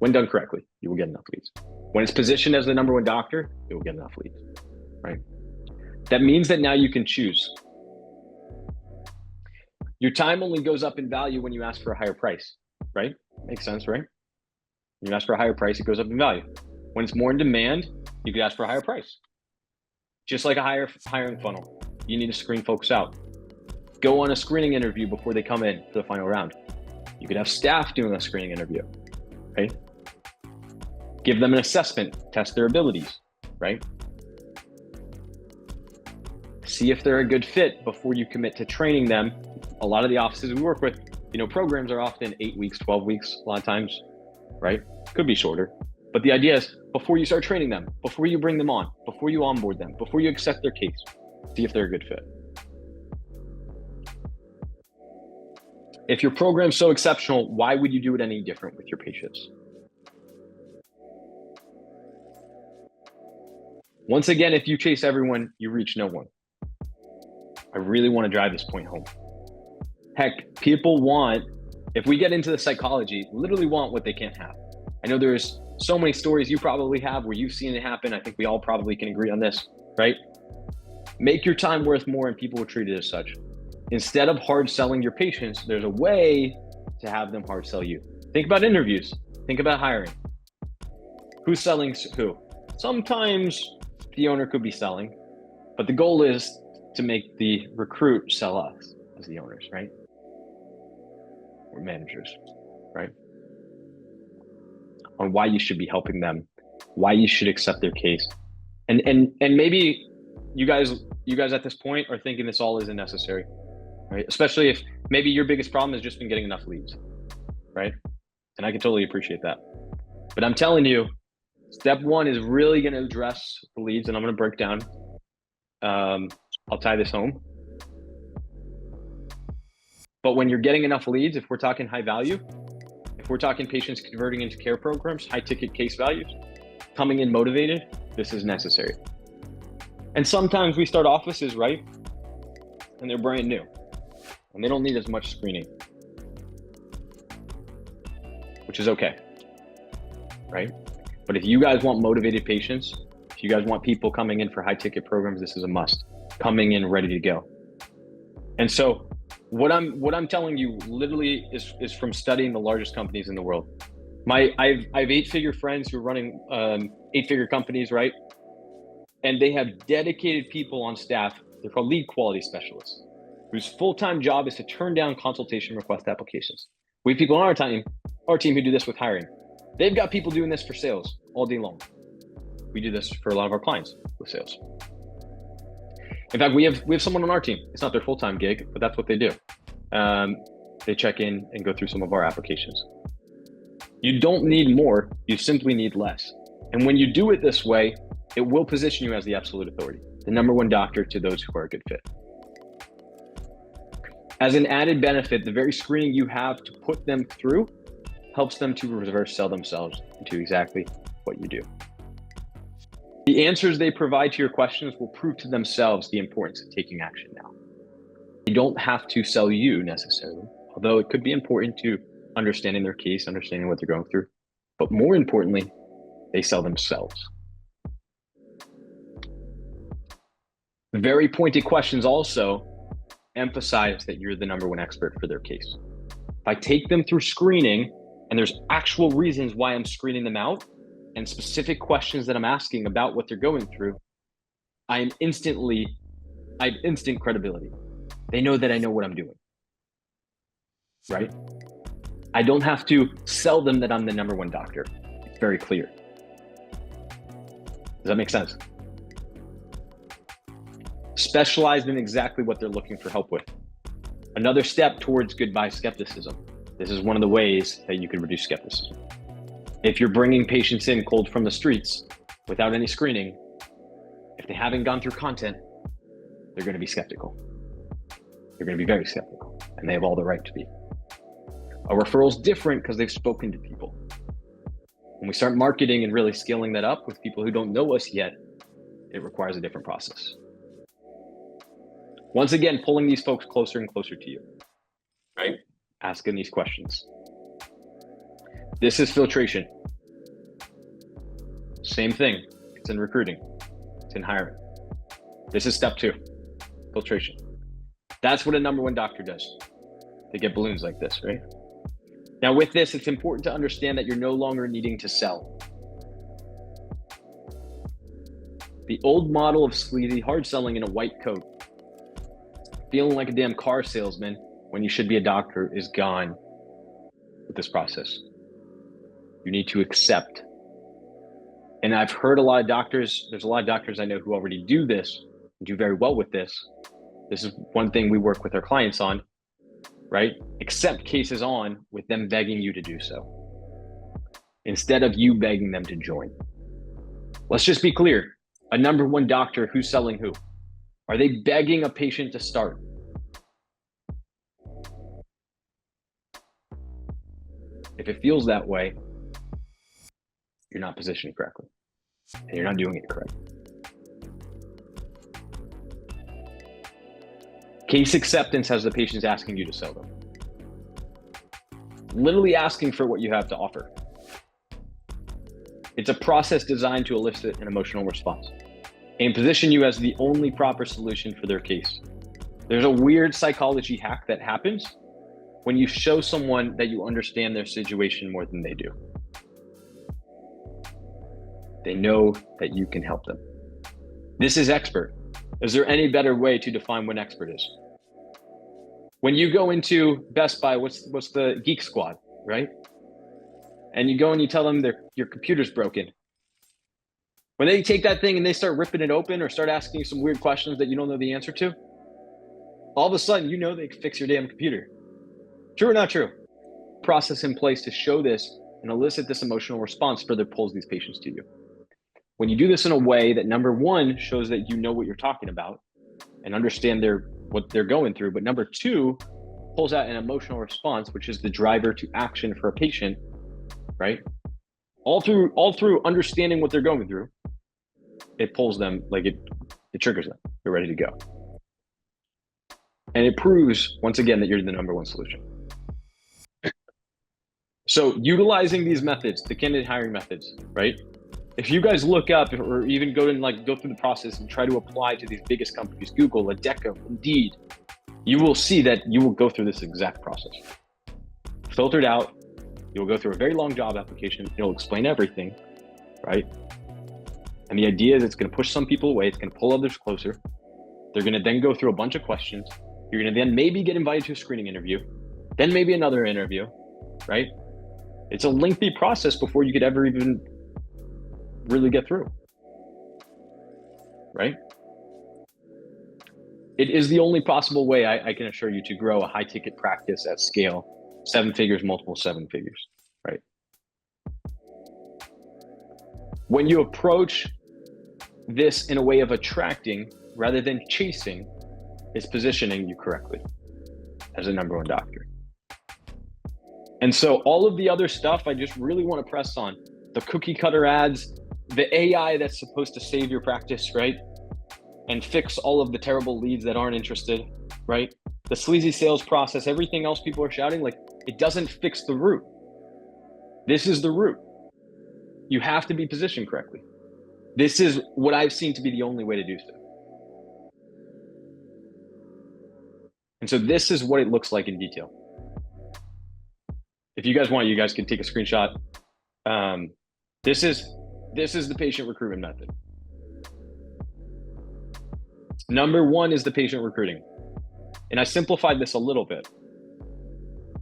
When done correctly, you will get enough leads. When it's positioned as the number one doctor, you will get enough leads, right? That means that now you can choose. Your time only goes up in value when you ask for a higher price, right? Makes sense, right? When you ask for a higher price, it goes up in value. When it's more in demand, you could ask for a higher price. Just like a hiring funnel, you need to screen folks out. Go on a screening interview before they come in for the final round. You could have staff doing a screening interview, right? Give them an assessment, test their abilities, right? See if they're a good fit before you commit to training them. A lot of the offices we work with, programs are often 8 weeks, 12 weeks, a lot of times, right? Could be shorter. But the idea is before you start training them, before you bring them on, before you onboard them, before you accept their case, see if they're a good fit. If your program's so exceptional, why would you do it any different with your patients? Once again, if you chase everyone, you reach no one. I really want to drive this point home. Heck, people want, if we get into the psychology, literally want what they can't have. I know there's so many stories you probably have where you've seen it happen. I think we all probably can agree on this, right? Make your time worth more and people will treat it as such. Instead of hard selling your patients, there's a way to have them hard sell you. Think about interviews. Think about hiring. Who's selling who? Sometimes the owner could be selling, but the goal is to make the recruit sell us as the owners, right? We're managers, right? On why you should be helping them, why you should accept their case. And maybe you guys at this point are thinking this all isn't necessary, right? Especially if maybe your biggest problem has just been getting enough leads, right? And I can totally appreciate that. But I'm telling you, step one is really going to address the leads, and I'm going to break down. I'll tie this home. But when you're getting enough leads, if we're talking high value, if we're talking patients converting into care programs, high ticket case values, coming in motivated, this is necessary. And sometimes we start offices, right? And they're brand new and they don't need as much screening, which is okay, right? But if you guys want motivated patients, if you guys want people coming in for high ticket programs, this is a must. Coming in ready to go. And so what I'm telling you literally is from studying the largest companies in the world. I have 8-figure friends who are running 8-figure companies, right? And they have dedicated people on staff. They're called lead quality specialists, whose full-time job is to turn down consultation request applications. We have people on our team who do this with hiring. They've got people doing this for sales all day long. We do this for a lot of our clients with sales. In fact, we have someone on our team. It's not their full-time gig, but that's what they do. They check in and go through some of our applications. You don't need more, you simply need less. And when you do it this way, it will position you as the absolute authority, the number one doctor to those who are a good fit. As an added benefit, the very screening you have to put them through helps them to reverse sell themselves into exactly what you do. The answers they provide to your questions will prove to themselves the importance of taking action now. They don't have to sell you necessarily, although it could be important to understanding their case, understanding what they're going through. But more importantly, they sell themselves. Very pointed questions also emphasize that you're the number one expert for their case. If I take them through screening and there's actual reasons why I'm screening them out and specific questions that I'm asking about what they're going through, I have instant credibility. They know that I know what I'm doing, right? I don't have to sell them that I'm the number one doctor. It's very clear. Does that make sense? Specialized in exactly what they're looking for help with. Another step towards goodbye skepticism. This is one of the ways that you can reduce skepticism. If you're bringing patients in cold from the streets without any screening, if they haven't gone through content, they're going to be skeptical. They're going to be very skeptical, and they have all the right to be. A referral is different because they've spoken to people. When we start marketing and really scaling that up with people who don't know us yet, it requires a different process. Once again, pulling these folks closer and closer to you, right? Asking these questions. This is filtration. Same thing. It's in recruiting. It's in hiring. This is step 2, filtration. That's what a number one doctor does. They get balloons like this, right? Now with this, it's important to understand that you're no longer needing to sell. The old model of sleazy hard selling in a white coat, feeling like a damn car salesman when you should be a doctor, is gone with this process. You need to accept. And I've heard a lot of doctors, there's a lot of doctors I know who already do this and do very well with this. This is one thing we work with our clients on, right? Accept cases on with them begging you to do so, instead of you begging them to join. Let's just be clear. A number one doctor, who's selling who? Are they begging a patient to start? If it feels that way, you're not positioning correctly, and you're not doing it correctly. Case acceptance has the patients asking you to sell them. Literally asking for what you have to offer. It's a process designed to elicit an emotional response and position you as the only proper solution for their case. There's a weird psychology hack that happens when you show someone that you understand their situation more than they do. They know that you can help them. This is expert. Is there any better way to define what expert is? When you go into Best Buy, what's the Geek Squad, right? And you go and you tell them your computer's broken. When they take that thing and they start ripping it open or start asking you some weird questions that you don't know the answer to, all of a sudden, you know they can fix your damn computer. True or not true? Process in place to show this and elicit this emotional response further pulls these patients to you. When you do this in a way that, number one, shows that you know what you're talking about and understand what they're going through, but number two, pulls out an emotional response, which is the driver to action for a patient, right? All through understanding what they're going through, it pulls them, like it triggers them. They're ready to go. And it proves, once again, that you're the number one solution. So utilizing these methods, the candidate hiring methods, right? If you guys look up or even go through the process and try to apply to these biggest companies, Google, Adecco, Indeed, you will see that you will go through this exact process. Filtered out, you'll go through a very long job application. It'll explain everything, right? And the idea is it's going to push some people away. It's going to pull others closer. They're going to then go through a bunch of questions. You're going to then maybe get invited to a screening interview, then maybe another interview, right? It's a lengthy process before you could ever even really get through, right? It is the only possible way, I can assure you, to grow a high ticket practice at scale, 7 figures, multiple 7 figures, right? When you approach this in a way of attracting rather than chasing, it's positioning you correctly as a number one doctor. And so all of the other stuff, I just really want to press on. The cookie cutter ads, the AI that's supposed to save your practice, right? And fix all of the terrible leads that aren't interested, right? The sleazy sales process, everything else people are shouting, like, it doesn't fix the root. This is the root. You have to be positioned correctly. This is what I've seen to be the only way to do so. And so this is what it looks like in detail. If you guys want, you guys can take a screenshot. This is the patient recruitment method. Number one is the patient recruiting. And I simplified this a little bit,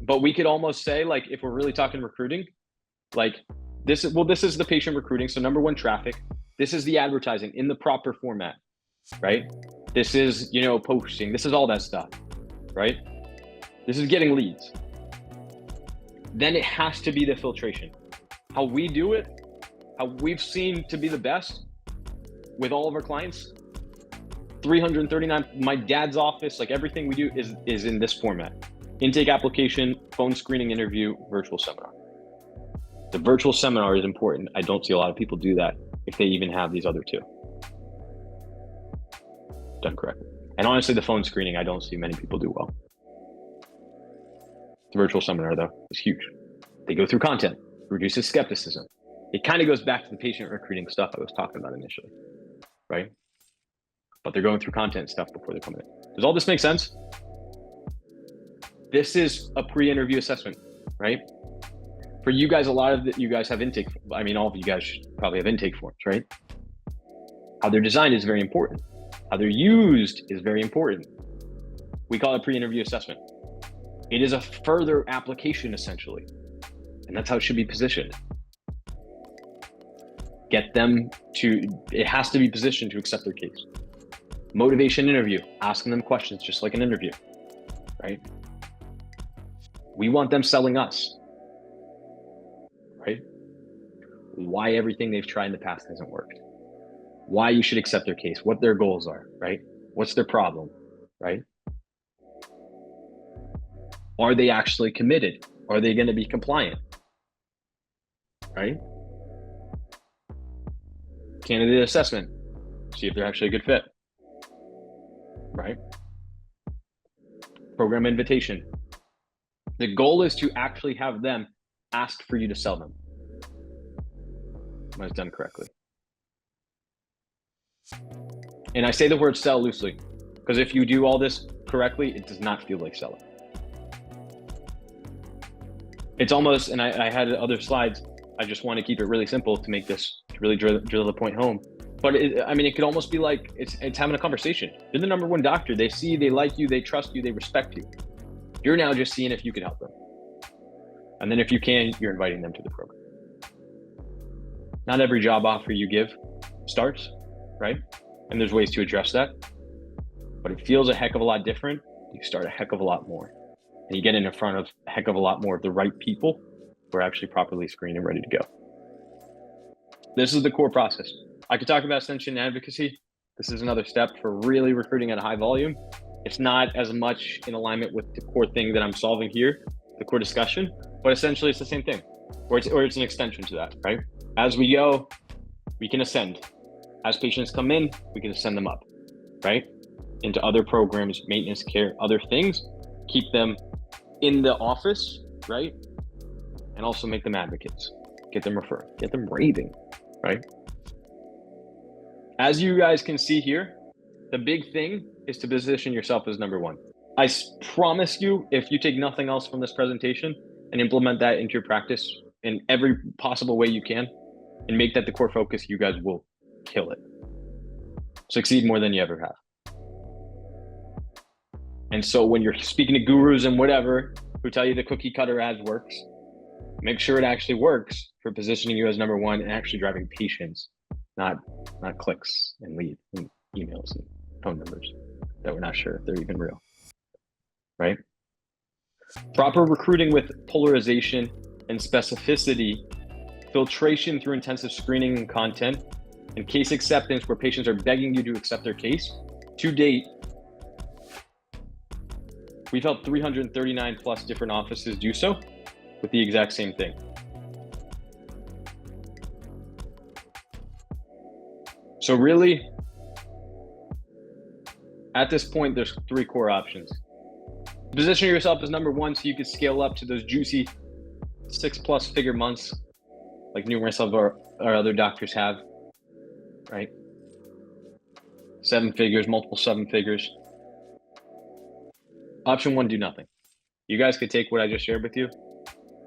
but we could almost say, like, if we're really talking recruiting, like this is the patient recruiting. So number one, traffic. This is the advertising in the proper format, right? This is, posting. This is all that stuff, right? This is getting leads. Then it has to be the filtration. How we do it, how we've seen to be the best with all of our clients, 339, my dad's office, like everything we do is in this format. Intake application, phone screening interview, virtual seminar. The virtual seminar is important. I don't see a lot of people do that if they even have these other two done correctly. And honestly, the phone screening, I don't see many people do well. The virtual seminar, though, is huge. They go through content, reduces skepticism. It kind of goes back to the patient recruiting stuff I was talking about initially, right? But they're going through content stuff before they come in. Does all this make sense? This is a pre-interview assessment, right? For you guys, a lot of you guys have intake. I mean, all of you guys probably have intake forms, right? How they're designed is very important. How they're used is very important. We call it pre-interview assessment. It is a further application, essentially. And that's how it should be positioned. It has to be positioned to accept their case. Motivation interview, asking them questions just like an interview, right? We want them selling us, right? Why everything they've tried in the past hasn't worked. Why you should accept their case, what their goals are, right? What's their problem, right? Are they actually committed? Are they going to be compliant, right? Candidate assessment, see if they're actually a good fit, right? Program invitation. The goal is to actually have them ask for you to sell them when it's done correctly. And I say the word sell loosely, because if you do all this correctly, it does not feel like selling. It's almost, and I had other slides, I just want to keep it really simple to make this, to really drill the point home. But it could almost be like, it's having a conversation. You're the number one doctor. They see, they like you, they trust you, they respect you. You're now just seeing if you can help them. And then if you can, you're inviting them to the program. Not every job offer you give starts, right? And there's ways to address that. But it feels a heck of a lot different. You start a heck of a lot more. And you get in front of a heck of a lot more of the right people who are actually properly screened and ready to go. This is the core process. I could talk about ascension and advocacy. This is another step for really recruiting at a high volume. It's not as much in alignment with the core thing that I'm solving here, the core discussion, but essentially it's the same thing, or it's an extension to that, right? As we go, we can ascend. As patients come in, we can ascend them up, right? Into other programs, maintenance care, other things, keep them in the office, right? And also make them advocates, get them referred, get them raving, right? As you guys can see here, the big thing is to position yourself as number one. I promise you, if you take nothing else from this presentation and implement that into your practice in every possible way you can, and make that the core focus, you guys will kill it. Succeed more than you ever have. And so when you're speaking to gurus and whatever, who tell you the cookie cutter ads works, Make sure it actually works for positioning you as number one and actually driving patients, not clicks and leads and emails and phone numbers that we're not sure if they're even real, right? Proper recruiting with polarization and specificity, filtration through intensive screening and content, and case acceptance where patients are begging you to accept their case. To date, we've helped 339 plus different offices do so with the exact same thing. So really, at this point, there's three core options. Position yourself as number one so you can scale up to those juicy 6+ figure months like numerous of our other doctors have, right? 7 figures, multiple 7 figures. Option one, do nothing. You guys could take what I just shared with you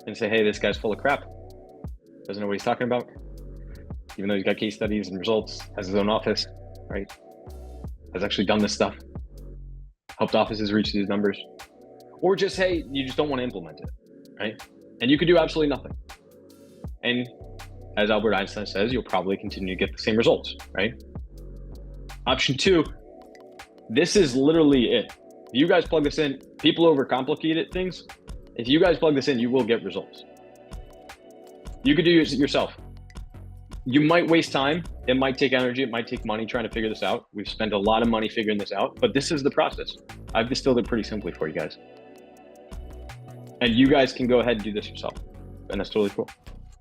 and say, hey, this guy's full of crap. Doesn't know what he's talking about. Even though he's got case studies and results, has his own office, right? Has actually done this stuff, helped offices reach these numbers. Or just, hey, you just don't want to implement it, right? And you could do absolutely nothing. And as Albert Einstein says, you'll probably continue to get the same results, right? Option two, this is literally it. If you guys plug this in, people overcomplicate things. If you guys plug this in, you will get results. You could do it yourself. You might waste time. It might take energy. It might take money trying to figure this out. We've spent a lot of money figuring this out, but this is the process. I've distilled it pretty simply for you guys. And you guys can go ahead and do this yourself. And that's totally cool.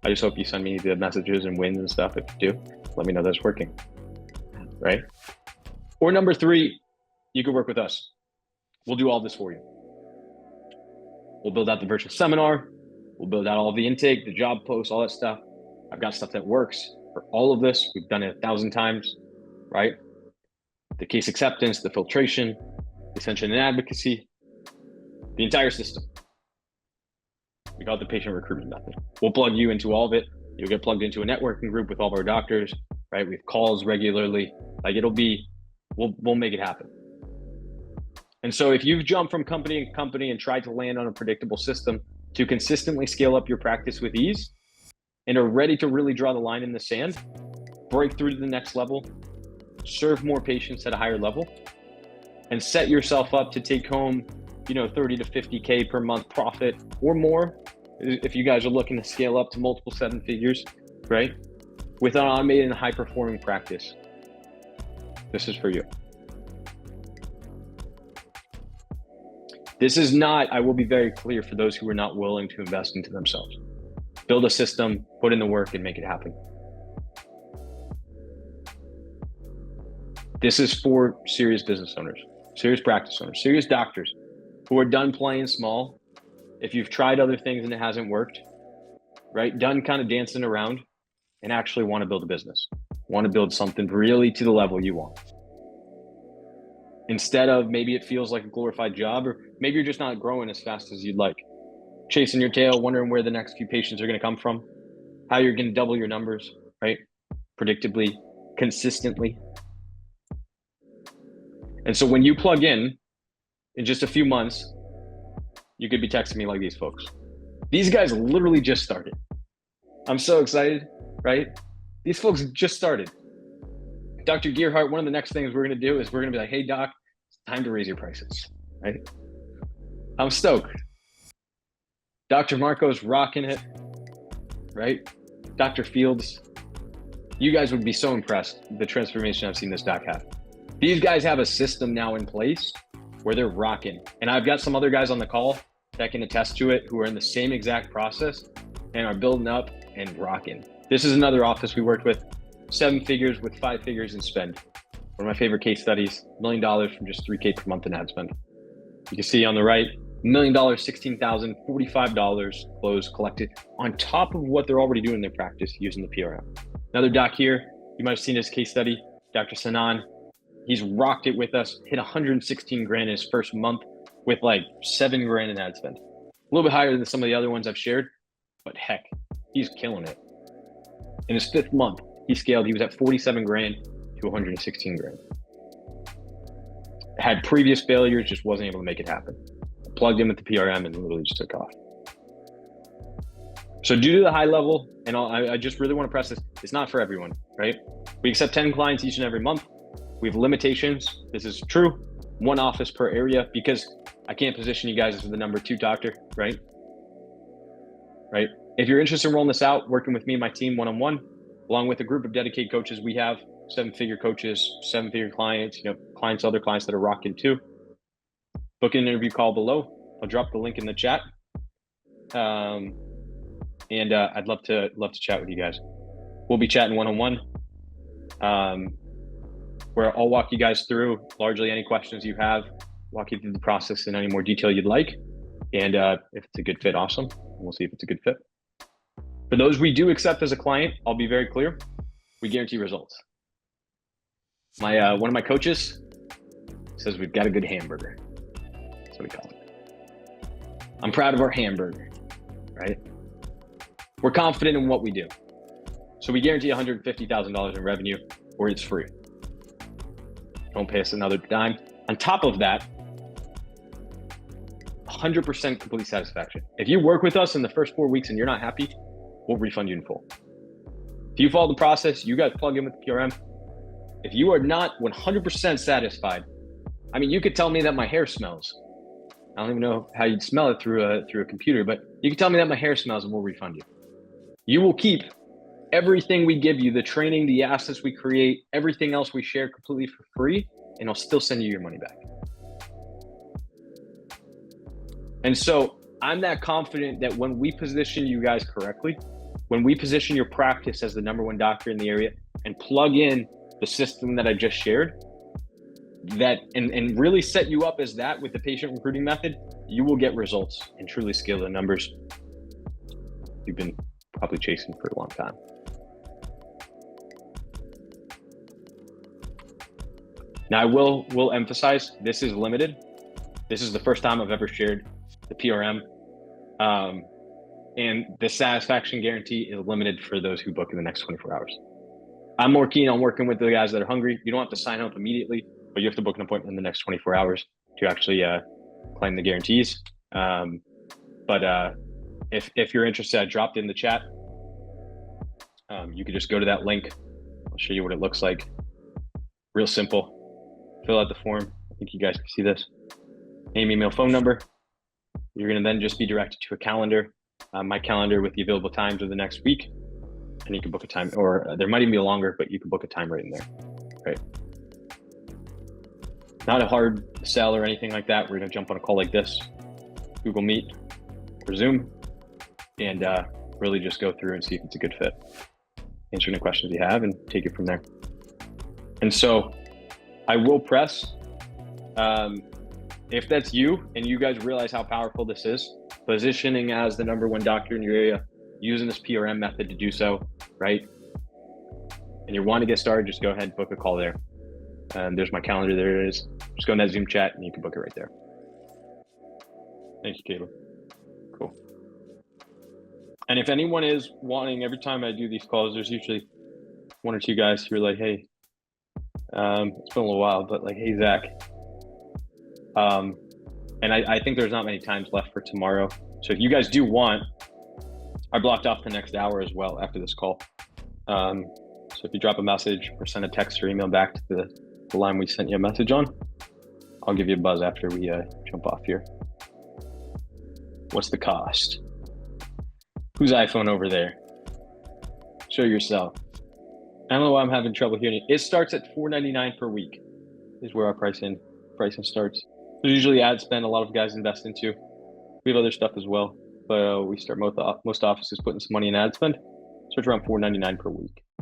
I just hope you send me the messages and wins and stuff. If you do, let me know that's working, right? Or number three, you could work with us. We'll do all this for you. We'll build out the virtual seminar. We'll build out all the intake, the job posts, all that stuff. I've got stuff that works for all of this. We've done it 1,000 times, right? The case acceptance, the filtration, the ascension and advocacy, the entire system. We call it the patient recruitment method. We'll plug you into all of it. You'll get plugged into a networking group with all of our doctors, right? We have calls regularly. Like we'll make it happen. And so if you've jumped from company to company and tried to land on a predictable system to consistently scale up your practice with ease and are ready to really draw the line in the sand, break through to the next level, serve more patients at a higher level, and set yourself up to take home, 30 to 50K per month profit or more, if you guys are looking to scale up to multiple 7 figures, right? With an automated and high performing practice. This is for you. This is not, I will be very clear for those who are not willing to invest into themselves. Build a system, put in the work, and make it happen. This is for serious business owners, serious practice owners, serious doctors who are done playing small. If you've tried other things and it hasn't worked, right? Done kind of dancing around and actually want to build a business, want to build something really to the level you want. Instead of maybe it feels like a glorified job, or maybe you're just not growing as fast as you'd like. Chasing your tail, wondering where the next few patients are going to come from, how you're going to double your numbers, right? Predictably, consistently. And so when you plug in just a few months, you could be texting me like these folks. These guys literally just started. I'm so excited, right? These folks just started. Dr. Gearhart, one of the next things we're going to do is we're going to be like, hey, doc, it's time to raise your prices, right? I'm stoked. Dr. Marco's rocking it, right? Dr. Fields, you guys would be so impressed with the transformation I've seen this doc have. These guys have a system now in place where they're rocking. And I've got some other guys on the call that can attest to it who are in the same exact process and are building up and rocking. This is another office we worked with, 7 figures with 5 figures in spend. One of my favorite case studies, $1 million from just $3K per month in ad spend. You can see on the right, $1 million, $16,045 closed collected on top of what they're already doing in their practice using the PRM. Another doc here, you might have seen his case study, Dr. Sanan. He's rocked it with us, hit 116 grand in his first month with like 7 grand in ad spend. A little bit higher than some of the other ones I've shared, but heck, he's killing it. In his 5th month, he scaled, he was at 47 grand to 116 grand. Had previous failures, just wasn't able to make it happen. Plugged in with the PRM and literally just took off. So due to the high level, and I just really want to press this, it's not for everyone, right? We accept 10 clients each and every month. We have limitations. This is true. One office per area, because I can't position you guys as the number 2 doctor, right? Right. If you're interested in rolling this out, working with me and my team one-on-one, along with a group of dedicated coaches, we have 7-figure coaches, 7-figure clients, clients, other clients that are rocking too. Book an interview call below. I'll drop the link in the chat. And I'd love to chat with you guys. We'll be chatting one-on-one, where I'll walk you guys through largely any questions you have, walk you through the process in any more detail you'd like. And if it's a good fit, awesome. We'll see if it's a good fit. For those we do accept as a client, I'll be very clear. We guarantee results. One of my coaches says we've got a good hamburger. That's what we call it. I'm proud of our hamburger, right? We're confident in what we do. So we guarantee $150,000 in revenue, or it's free. Don't pay us another dime. On top of that, 100% complete satisfaction. If you work with us in the first 4 weeks and you're not happy, we'll refund you in full. If you follow the process, you guys plug in with the PRM. If you are not 100% satisfied, I mean, you could tell me that my hair smells. I don't even know how you'd smell it through a computer, but you can tell me that my hair smells and we'll refund you. You will keep everything we give you, the training, the assets we create, everything else we share completely for free, and I'll still send you your money back. And so I'm that confident that when we position you guys correctly, when we position your practice as the number 1 doctor in the area and plug in the system that I just shared, that and really set you up as that with the patient recruiting method, you will get results and truly scale the numbers you've been probably chasing for a long time. Now I will emphasize, this is limited. This is the first time I've ever shared the PRM. And the satisfaction guarantee is limited for those who book in the next 24 hours. I'm more keen on working with the guys that are hungry. You don't have to sign up immediately, but you have to book an appointment in the next 24 hours to actually claim the guarantees. If you're interested, I dropped it in the chat. You could just go to that link. I'll show you what it looks like. Real simple. Fill out the form. I think you guys can see this. Name, email, phone number. You're going to then just be directed to a calendar, my calendar with the available times of the next week. And you can book a time, or there might even be a longer, but you can book a time right in there, right? Not a hard sell or anything like that. We're going to jump on a call like this, Google Meet or Zoom, and really just go through and see if it's a good fit. Answer any questions you have and take it from there. And so I will press, if that's you and you guys realize how powerful this is, positioning as the number 1 doctor in your area, using this PRM method to do so, right? And you want to get started, just go ahead and book a call there. And there's my calendar, there it is. Just go in that Zoom chat and you can book it right there. Thank you, Caleb. Cool. And if anyone is wanting, every time I do these calls, there's usually 1 or 2 guys who are like, hey, it's been a little while, but like, hey, Zach. And I think there's not many times left for tomorrow. So if you guys do want, I blocked off the next hour as well after this call. So if you drop a message or send a text or email back to the line we sent you a message on, I'll give you a buzz after we jump off here. What's the cost? Whose iPhone over there? Show yourself. I don't know why I'm having trouble hearing it. It starts at $4.99 per week is where our pricing starts. There's usually ad spend a lot of guys invest into. We have other stuff as well, but we start most offices putting some money in ad spend. So it's around $4.99 per week.